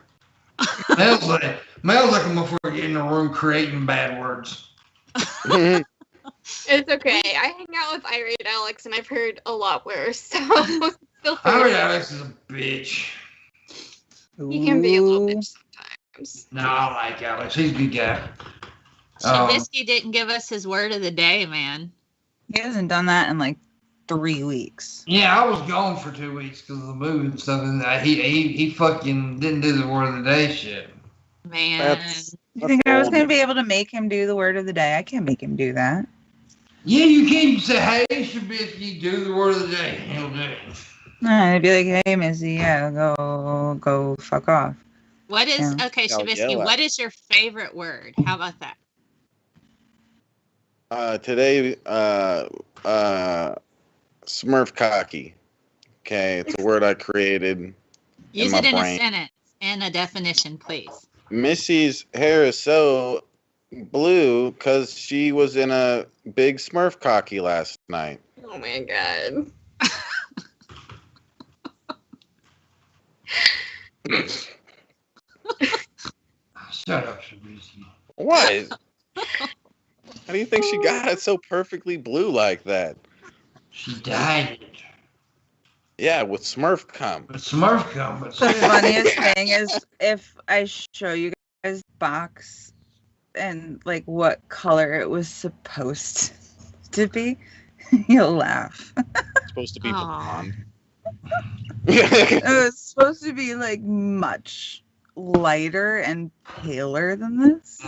Mel's like a motherfucker in the room creating bad words. It's okay. I hang out with irate Alex, and I've heard a lot worse. So feel free. I heard Alex is a bitch. He can be a little Ooh. bitch sometimes. No, I like Alex. He's a good guy. Shabisky didn't give us his word of the day, man. He hasn't done that in like 3 weeks. Yeah, I was gone for 2 weeks because of the move and stuff, and he fucking didn't do the word of the day shit. Man. That's- You think I was old. going to be able to make him do the word of the day? I can't make him do that. Yeah, you can. You say, "Hey, Shabisky, do the word of the day." He'll do it. No, I'd be like, "Hey, Missy, yeah, go fuck off." What is Yeah. okay, I'll Shabisky? yell at What is your favorite word? How about that? Today, Smurf cocky. Okay, it's a word I created. Use my it in brain. a sentence and a definition, please. Missy's hair is so blue because she was in a big Smurf cocky last night. Oh my god. Shut up, Shabisky. What? How do you think she got it so perfectly blue like that? She dyed it. Yeah, with Smurf cum. But Smurf come, but The funniest thing is if I show you guys the box and like what color it was supposed to be, you'll laugh. It's supposed to be Aw. blonde. It was supposed to be like much lighter and paler than this.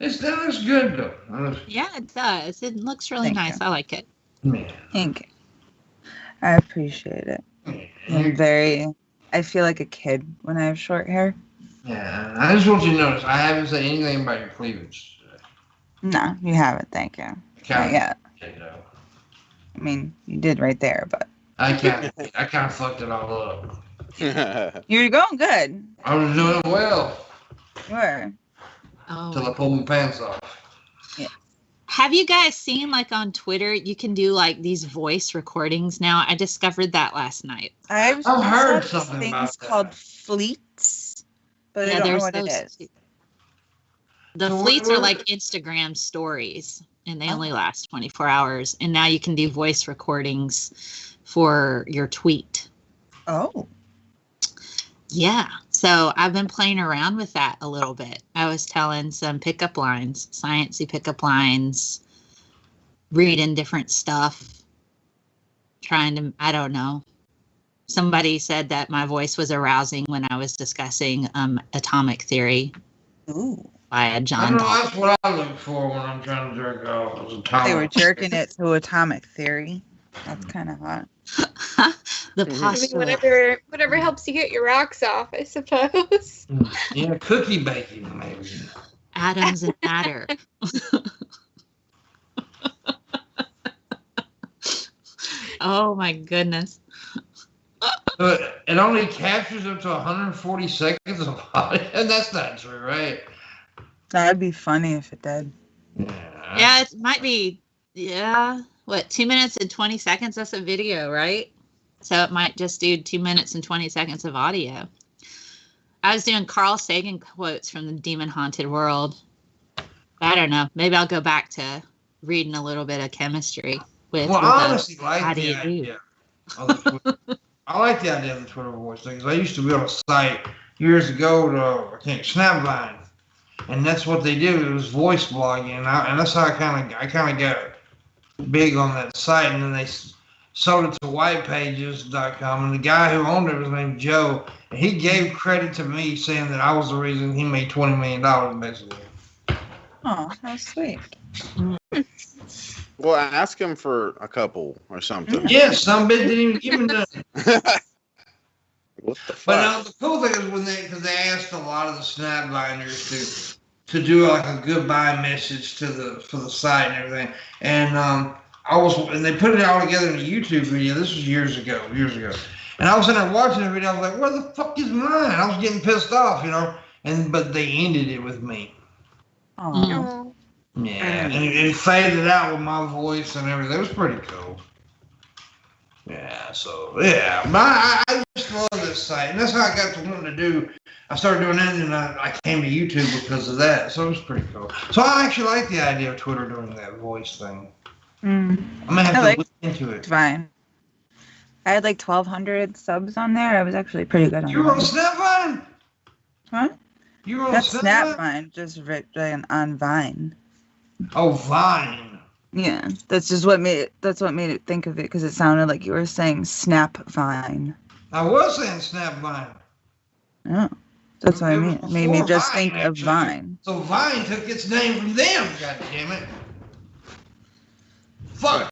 That looks good though. Yeah, it does. It looks really Thank nice. you. I like it. Yeah. Thank you. I appreciate it. I feel like a kid when I have short hair. Yeah, I just want you to notice I haven't said anything about your cleavage today. No, you haven't. Thank you. Not yet. I mean, you did right there, but I kind of fucked it all up. you were going good. I was doing well You were. till I pulled my pants off. Have you guys seen, like, on Twitter, you can do, like, these voice recordings now? I discovered that last night. I've heard something things about that. called fleets, but I don't know what it is. The So fleets what- are like Instagram stories, and they only last 24 hours. And now you can do voice recordings for your tweet. Oh. Yeah. So I've been playing around with that a little bit. I was telling some pickup lines, sciencey pickup lines, reading different stuff, trying to, I don't know. Somebody said that my voice was arousing when I was discussing atomic theory. Ooh. By I John know Crawley. that's what I look for when I'm trying to jerk off. Is They were atomic. jerking it to atomic theory. That's kind of hot. The I mean, postulate. whatever helps you get your rocks off, I suppose. Yeah, cookie baking maybe. Atoms and matter. Oh my goodness. But it only captures up to 140 seconds of audio, and that's not true, right? That'd be funny if it did. Yeah, it might be, what, 2 minutes and 20 seconds? That's a video, right? So it might just do 2 minutes and 20 seconds of audio. I was doing Carl Sagan quotes from the Demon Haunted World. I don't know. Maybe I'll go back to reading a little bit of chemistry with. Well, with I honestly like how do the you do? idea. Of the Twitter. I like the idea of the Twitter voice thing. 'Cause I used to be on a site years ago to, I think, Snapvine, and that's what they do. It was voice blogging, and that's how I kind of got big on that site. And then they sold it to whitepages.com, and the guy who owned it was named Joe, and he gave credit to me, saying that I was the reason he made $20 million basically. Oh, how sweet. Well, ask him for a couple or something. Yeah, some bit didn't even give him that. What the fuck? But the cool thing is because they asked a lot of the Snapliners to do like a goodbye message for the site and everything, and and they put it all together in a YouTube video. This was years ago, and I was in there watching the video. I was like, "Where the fuck is mine?" I was getting pissed off, but they ended it with me. Oh. Oh. Yeah, and it faded out with my voice and everything. It was pretty cool. Yeah, so, yeah. But I just love this site. And that's how I got to wanting to do. I started doing that, and I came to YouTube because of that. So it was pretty cool. So I actually like the idea of Twitter doing that voice thing. Mm. I'm going to have to look into it. Fine. I had like 1,200 subs on there. I was actually pretty good on You were on that. Snapvine? Huh? You were on That's Snapvine? Snapvine, just written on Vine. Oh, Vine. Yeah, that's what made it think of it, because it sounded like you were saying Snapvine. I was saying Snapvine. Oh, that's what I It was mean. It made me before just Vine, think of actually. Vine. So Vine took its name from them, god damn it. Fuck.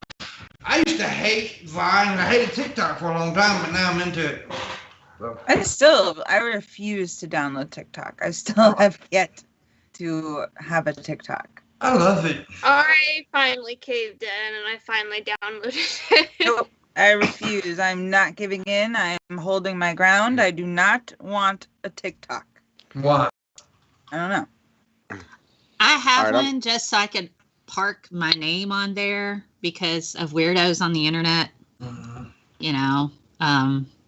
I used to hate Vine, and I hated TikTok for a long time, but now I'm into it. So. I refuse to download TikTok. I still have yet to have a TikTok. I love it. I finally caved in and I finally downloaded it. Nope, I refuse. I'm not giving in. I am holding my ground. I do not want a TikTok. Why? I don't know. I have All right, one just so I could park my name on there because of weirdos on the internet. Mm-hmm.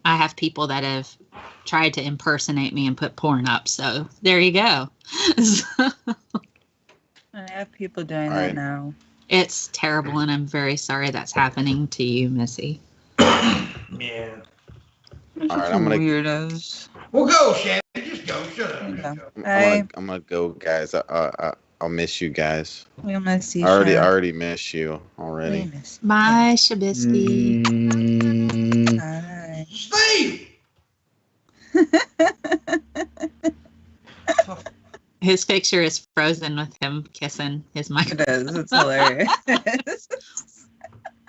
I have people that have tried to impersonate me and put porn up. So there you go. I have people doing All that right. now. It's terrible, and I'm very sorry that's happening to you, Missy. Yeah. All right, I'm gonna- weirdos. Well, go, Shabby. Just go. Shut up. There you Just go. go. Hey, I'm gonna go, guys. I'll miss you guys. we'll miss you. I Sharon. already miss you already. We miss Bye, Shabisky. you. Bye. Steve! His picture is frozen with him kissing his mic. It is. It's hilarious.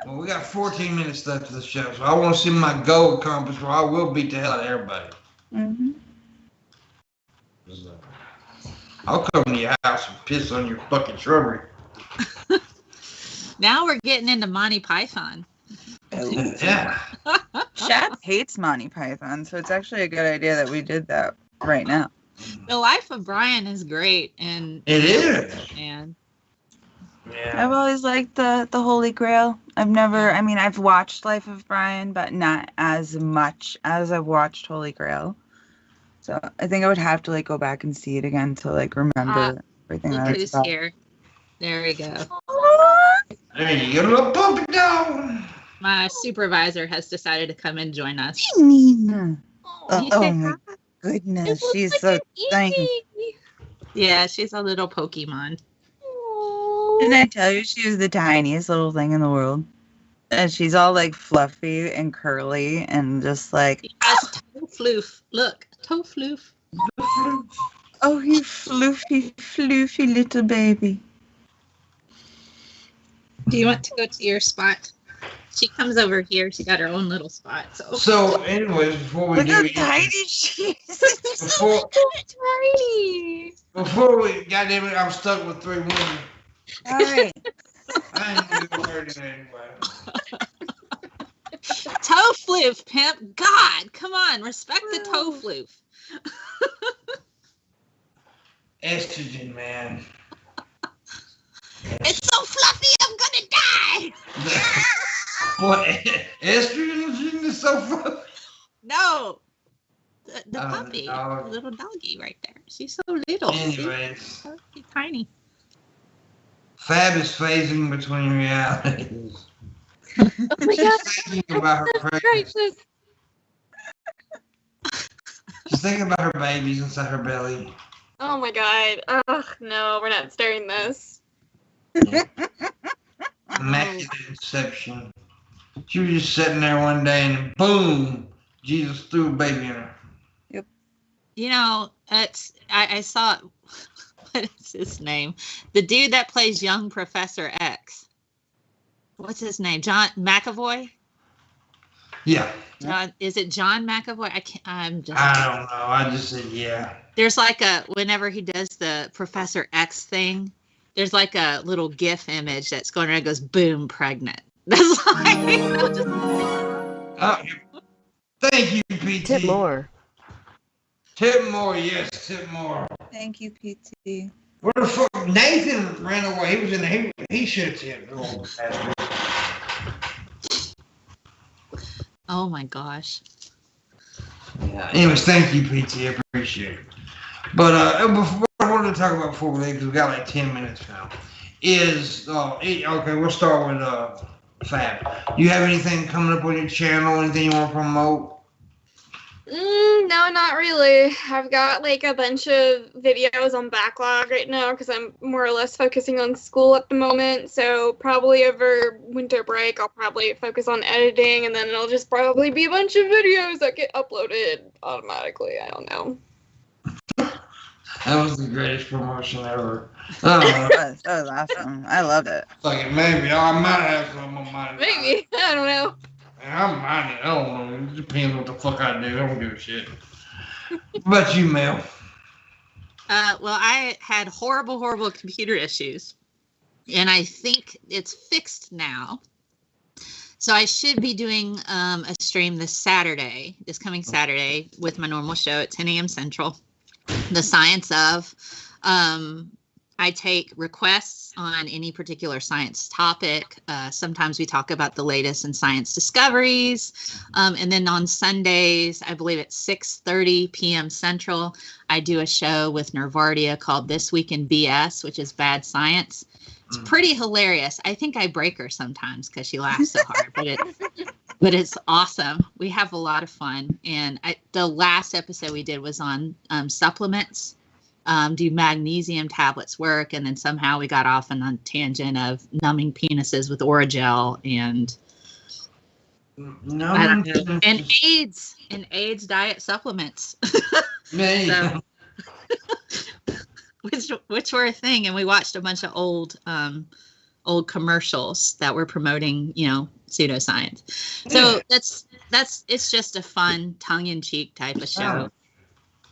Well, we got 14 minutes left of the show, so I want to see my goal accomplished, or I will beat the hell out of everybody. Mm-hmm. I'll come to your house and piss on your fucking shrubbery. Now we're getting into Monty Python. Yeah. Shab hates Monty Python, so it's actually a good idea that we did that right now. The Life of Brian is great, and It is. And Yeah. I've always liked the Holy Grail. I've watched Life of Brian, but not as much as I've watched Holy Grail. So I think I would have to like go back and see it again to like remember everything look that it's who's about. here. There we go. There you go, little puppy dog. My supervisor has decided to come and join us. Nina. You Oh say my hi? goodness, It looks she's like so an tiny. Eevee. Yeah, she's a little Pokemon. Didn't I tell you she was the tiniest little thing in the world? And she's all like fluffy and curly and just like, Yes, Toefloof. Look, Toefloof. oh, you floofy little baby. Do you want to go to your spot? She comes over here. She got her own little spot. So, anyways, before we Look do how it, tiny she is. before Tiny. we, goddamn it, I'm stuck with 3 women. All right. I ain't doing it anyway. Toefloof, pimp. God, come on. Respect the Toefloof. Estrogen, man. It's so fluffy, I'm gonna die. What? Estrogen is so fun. No. The Oh, puppy. no. The little doggy right there. She's so little. Anyways, So tiny. Fab is phasing between realities. Oh my god. She's thinking about her pregnancy. Gracious. She's thinking about her babies inside her belly. Oh my god. Ugh, no, we're not starting this. Immaculate conception. She was just sitting there one day and boom, Jesus threw a baby in her. You know, I saw, what is his name? The dude that plays young Professor X. What's his name? John McAvoy? Yeah. John, is it John McAvoy? I don't know. I just said yeah. There's like whenever he does the Professor X thing, there's like a little GIF image that's going around and goes, boom, pregnant. That's like, Thank you, PT. Tip more. Tip more, yes, tip more. Thank you, PT. Where the fuck? Nathan ran away. He was in the. He should have tipped. Oh, bastard. oh my gosh. Yeah. Anyways, thank you, PT. I appreciate it. But before I wanted to talk about before we leave, because we got like 10 minutes now. Okay, we'll start with Fab. Do you have anything coming up on your channel? Anything you want to promote? No, not really. I've got like a bunch of videos on backlog right now because I'm more or less focusing on school at the moment. So probably over winter break, I'll probably focus on editing, and then it'll just probably be a bunch of videos that get uploaded automatically. I don't know. That was the greatest promotion ever. That was awesome. I love it. Like maybe I might have some on my mind. Maybe. I don't know. I'm minded. I don't know. It depends what the fuck I do. I don't give a shit. What about you, Mel? Well, I had horrible computer issues, and I think it's fixed now. So I should be doing a stream this coming Saturday, with my normal show at 10 a.m. Central. The Science of. I take requests on any particular science topic. Sometimes we talk about the latest in science discoveries. And then on Sundays, I believe at 6:30 p.m. Central, I do a show with Nervardia called This Week in BS, which is bad science. It's pretty hilarious. I think I break her sometimes because she laughs so hard, but it's awesome. We have a lot of fun. And the last episode we did was on supplements. Do magnesium tablets work? And then somehow we got off on a tangent of numbing penises with Oragel and I don't know, and AIDS diet supplements. Man. which were a thing, and we watched a bunch of old commercials that were promoting, pseudoscience. So it's just a fun tongue-in-cheek type of show.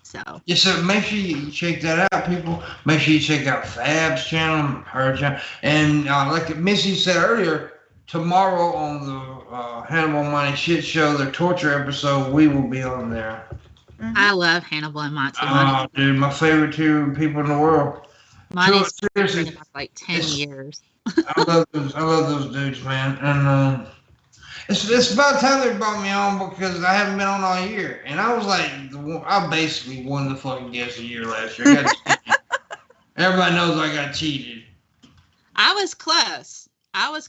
So yes, so make sure you check that out, people. Make sure you check out Fab's channel, her channel, and like Missy said earlier, tomorrow on the Hannibal Monty Shit Show, their torture episode, we will be on there. I love Hannibal and Monty. Oh, dude, my favorite two people in the world. Monty's been like 10 years. I love those dudes, man. And it's about time they brought me on because I haven't been on all year. And I was like, I basically won the fucking guest of the year last year. Everybody knows I got cheated. I was close. I was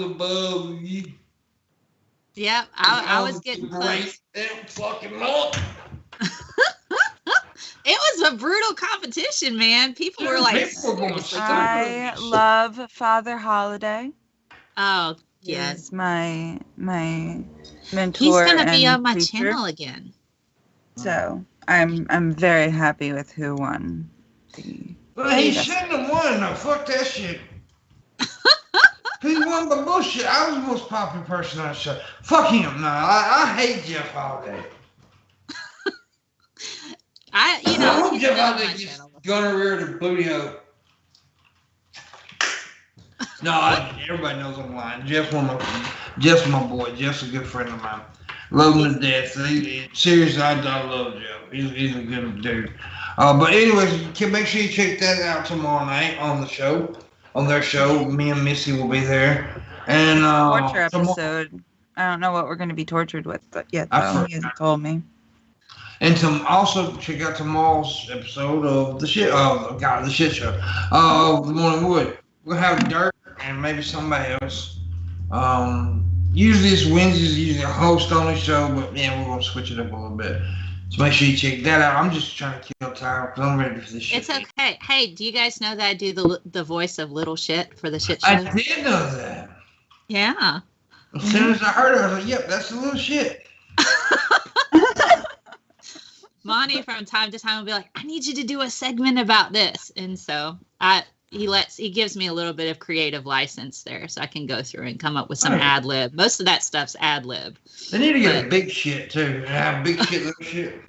above you. Yep, I was getting close. Damn fucking up. It was a brutal competition, man. People were like, I love Father Holiday. Oh, yes. He's my mentor. He's gonna be on my teacher. channel again. So I'm very happy with who won. Well, he shouldn't have won. No, fuck that shit. He won the bullshit. I was the most popular person on the show. Fuck him. No, I hate Jeff Holiday. I hope Jeff Holiday gets gonorrhea to booty hole. No, everybody knows I'm lying. Jeff's my boy. Jeff's a good friend of mine. Love him to death. Seriously, I love Jeff. He's a good dude. But anyways, make sure you check that out tomorrow night on the show. On their show, me and Missy will be there. And torture episode. I don't know what we're going to be tortured with yet, though. He hasn't told me. And also check out tomorrow's episode of the shit. The shit show. Of the Morning Wood. We'll have Dirk and maybe somebody else. Usually it's Wednesdays. Usually a host on the show, but yeah, we're gonna switch it up a little bit. So make sure you check that out. I'm just trying to kill time because I'm ready for this shit. It's okay. Hey, do you guys know that I do the voice of Little Shit for the shit show? I did know that. Yeah. As soon as I heard it, I was like, "Yep, that's the Little Shit." Monty from time to time will be like, I need you to do a segment about this. And so he gives me a little bit of creative license there so I can go through and come up with some ad lib. Most of that stuff's ad lib. They need to get a big shit too. Have big shit, little shit.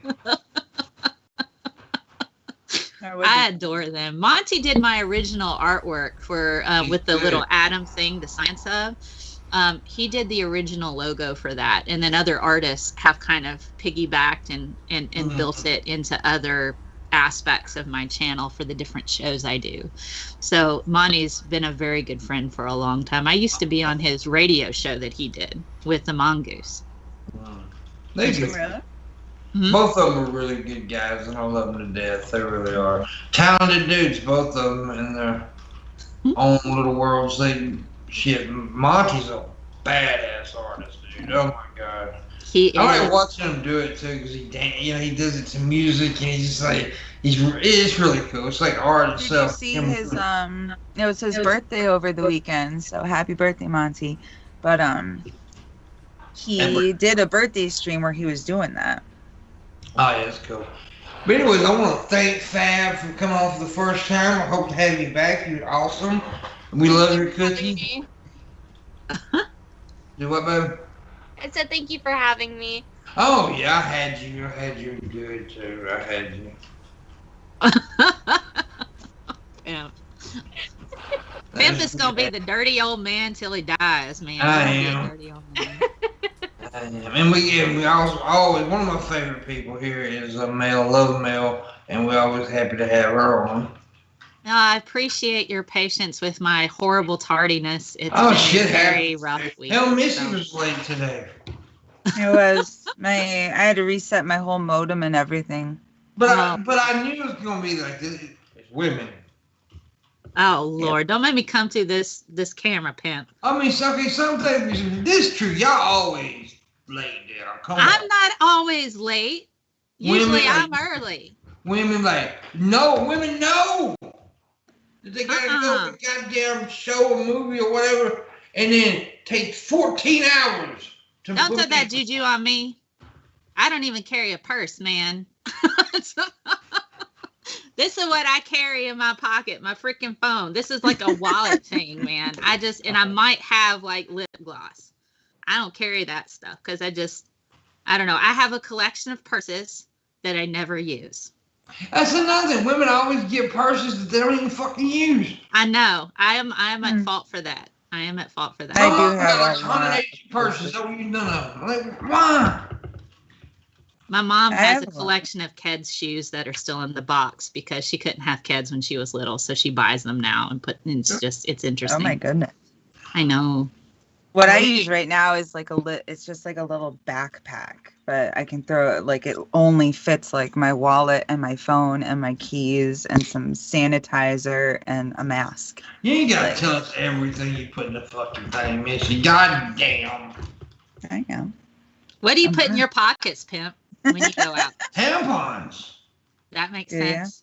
I adore them. Monty did my original artwork for with the little atom thing, the science of. He did the original logo for that, and then other artists have kind of piggybacked and built it into other aspects of my channel for the different shows I do. So Monty's been a very good friend for a long time. I used to be on his radio show that he did with the Mongoose. They do. Mm-hmm. Both of them are really good guys, and I love them to death. They really are talented dudes, both of them, in their own little worlds. Monty's a badass artist, dude. Oh my god. I like watching him do it too, because he does it to music, and he's just like it's really cool. It's like art itself. Did you see his it was his birthday over the weekend, so happy birthday, Monty. But he did a birthday stream where he was doing that. Oh yeah, that's cool. But anyways, I want to thank Fab for coming on for the first time. I hope to have you back. You're awesome. We love your cooking. Do what, babe? I said thank you for having me. Oh yeah, I had you good too. I had you. Yeah. Pimp is gonna be the dirty old man till he dies, man. I am. Dirty old man. I am. And we always one of my favorite people here is Mel, love Mel, and we're always happy to have her on. No, I appreciate your patience with my horrible tardiness. It's been a very rough week. Hell, Missy was late today. It was I had to reset my whole modem and everything. But I knew it was gonna be like this. It's women. Oh Lord! Don't make me come to this camera, Pimp. I mean, sometimes this is true. Y'all always late there. I'm not always late. Usually I'm early. Women women know. They gotta go to a goddamn show or movie or whatever, and then take 14 hours to Don't throw that juju on me. I don't even carry a purse, man. This is what I carry in my pocket, my freaking phone. This is like a wallet thing, man. And I might have like lip gloss. I don't carry that stuff because I don't know. I have a collection of purses that I never use. That's another thing. Women always get purses that they don't even fucking use. I know. I am at fault for that. I am at fault for that. I do I have got like a lot. 180 purses. Don't use none of them. Like, why? My mom I has have a one. collection of Keds shoes that are still in the box because she couldn't have Keds when she was little, so she buys them now and it's interesting. Oh my goodness. I know. What I use right now is like it's just like a little backpack, but I can throw it, like it only fits like my wallet and my phone and my keys and some sanitizer and a mask. You ain't gotta tell us everything you put in the fucking thing, Missy. God damn. I know. What do you put in your pockets, Pimp, when you go out? Tampons. That makes Yeah. sense.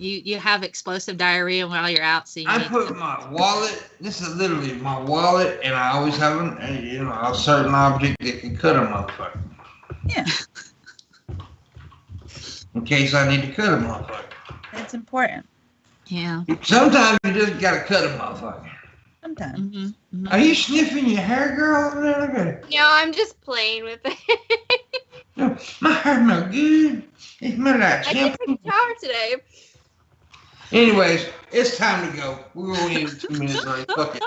You have explosive diarrhea while you're out, so you I need put my wallet, this is literally my wallet, and I always have a certain object that can cut a motherfucker. Yeah. In case I need to cut a motherfucker. It's important. Yeah. Sometimes you just gotta cut a motherfucker. Sometimes. Mm-hmm. Are you sniffing your hair, girl? Over there? Look at it. No, I'm just playing with it. No, my hair smell good. It smells like I did shampoo. take a shower today. Anyways, it's time to go. We're only in 2 minutes already. Fuck it.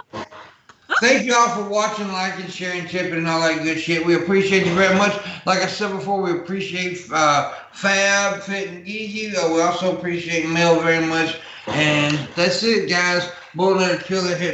Thank you all for watching, liking, sharing, tipping, and all that good shit. We appreciate you very much. Like I said before, we appreciate Fab, Fit, and Gigi. We also appreciate Mel very much. And that's it, guys. Booleanenator, kill it, hit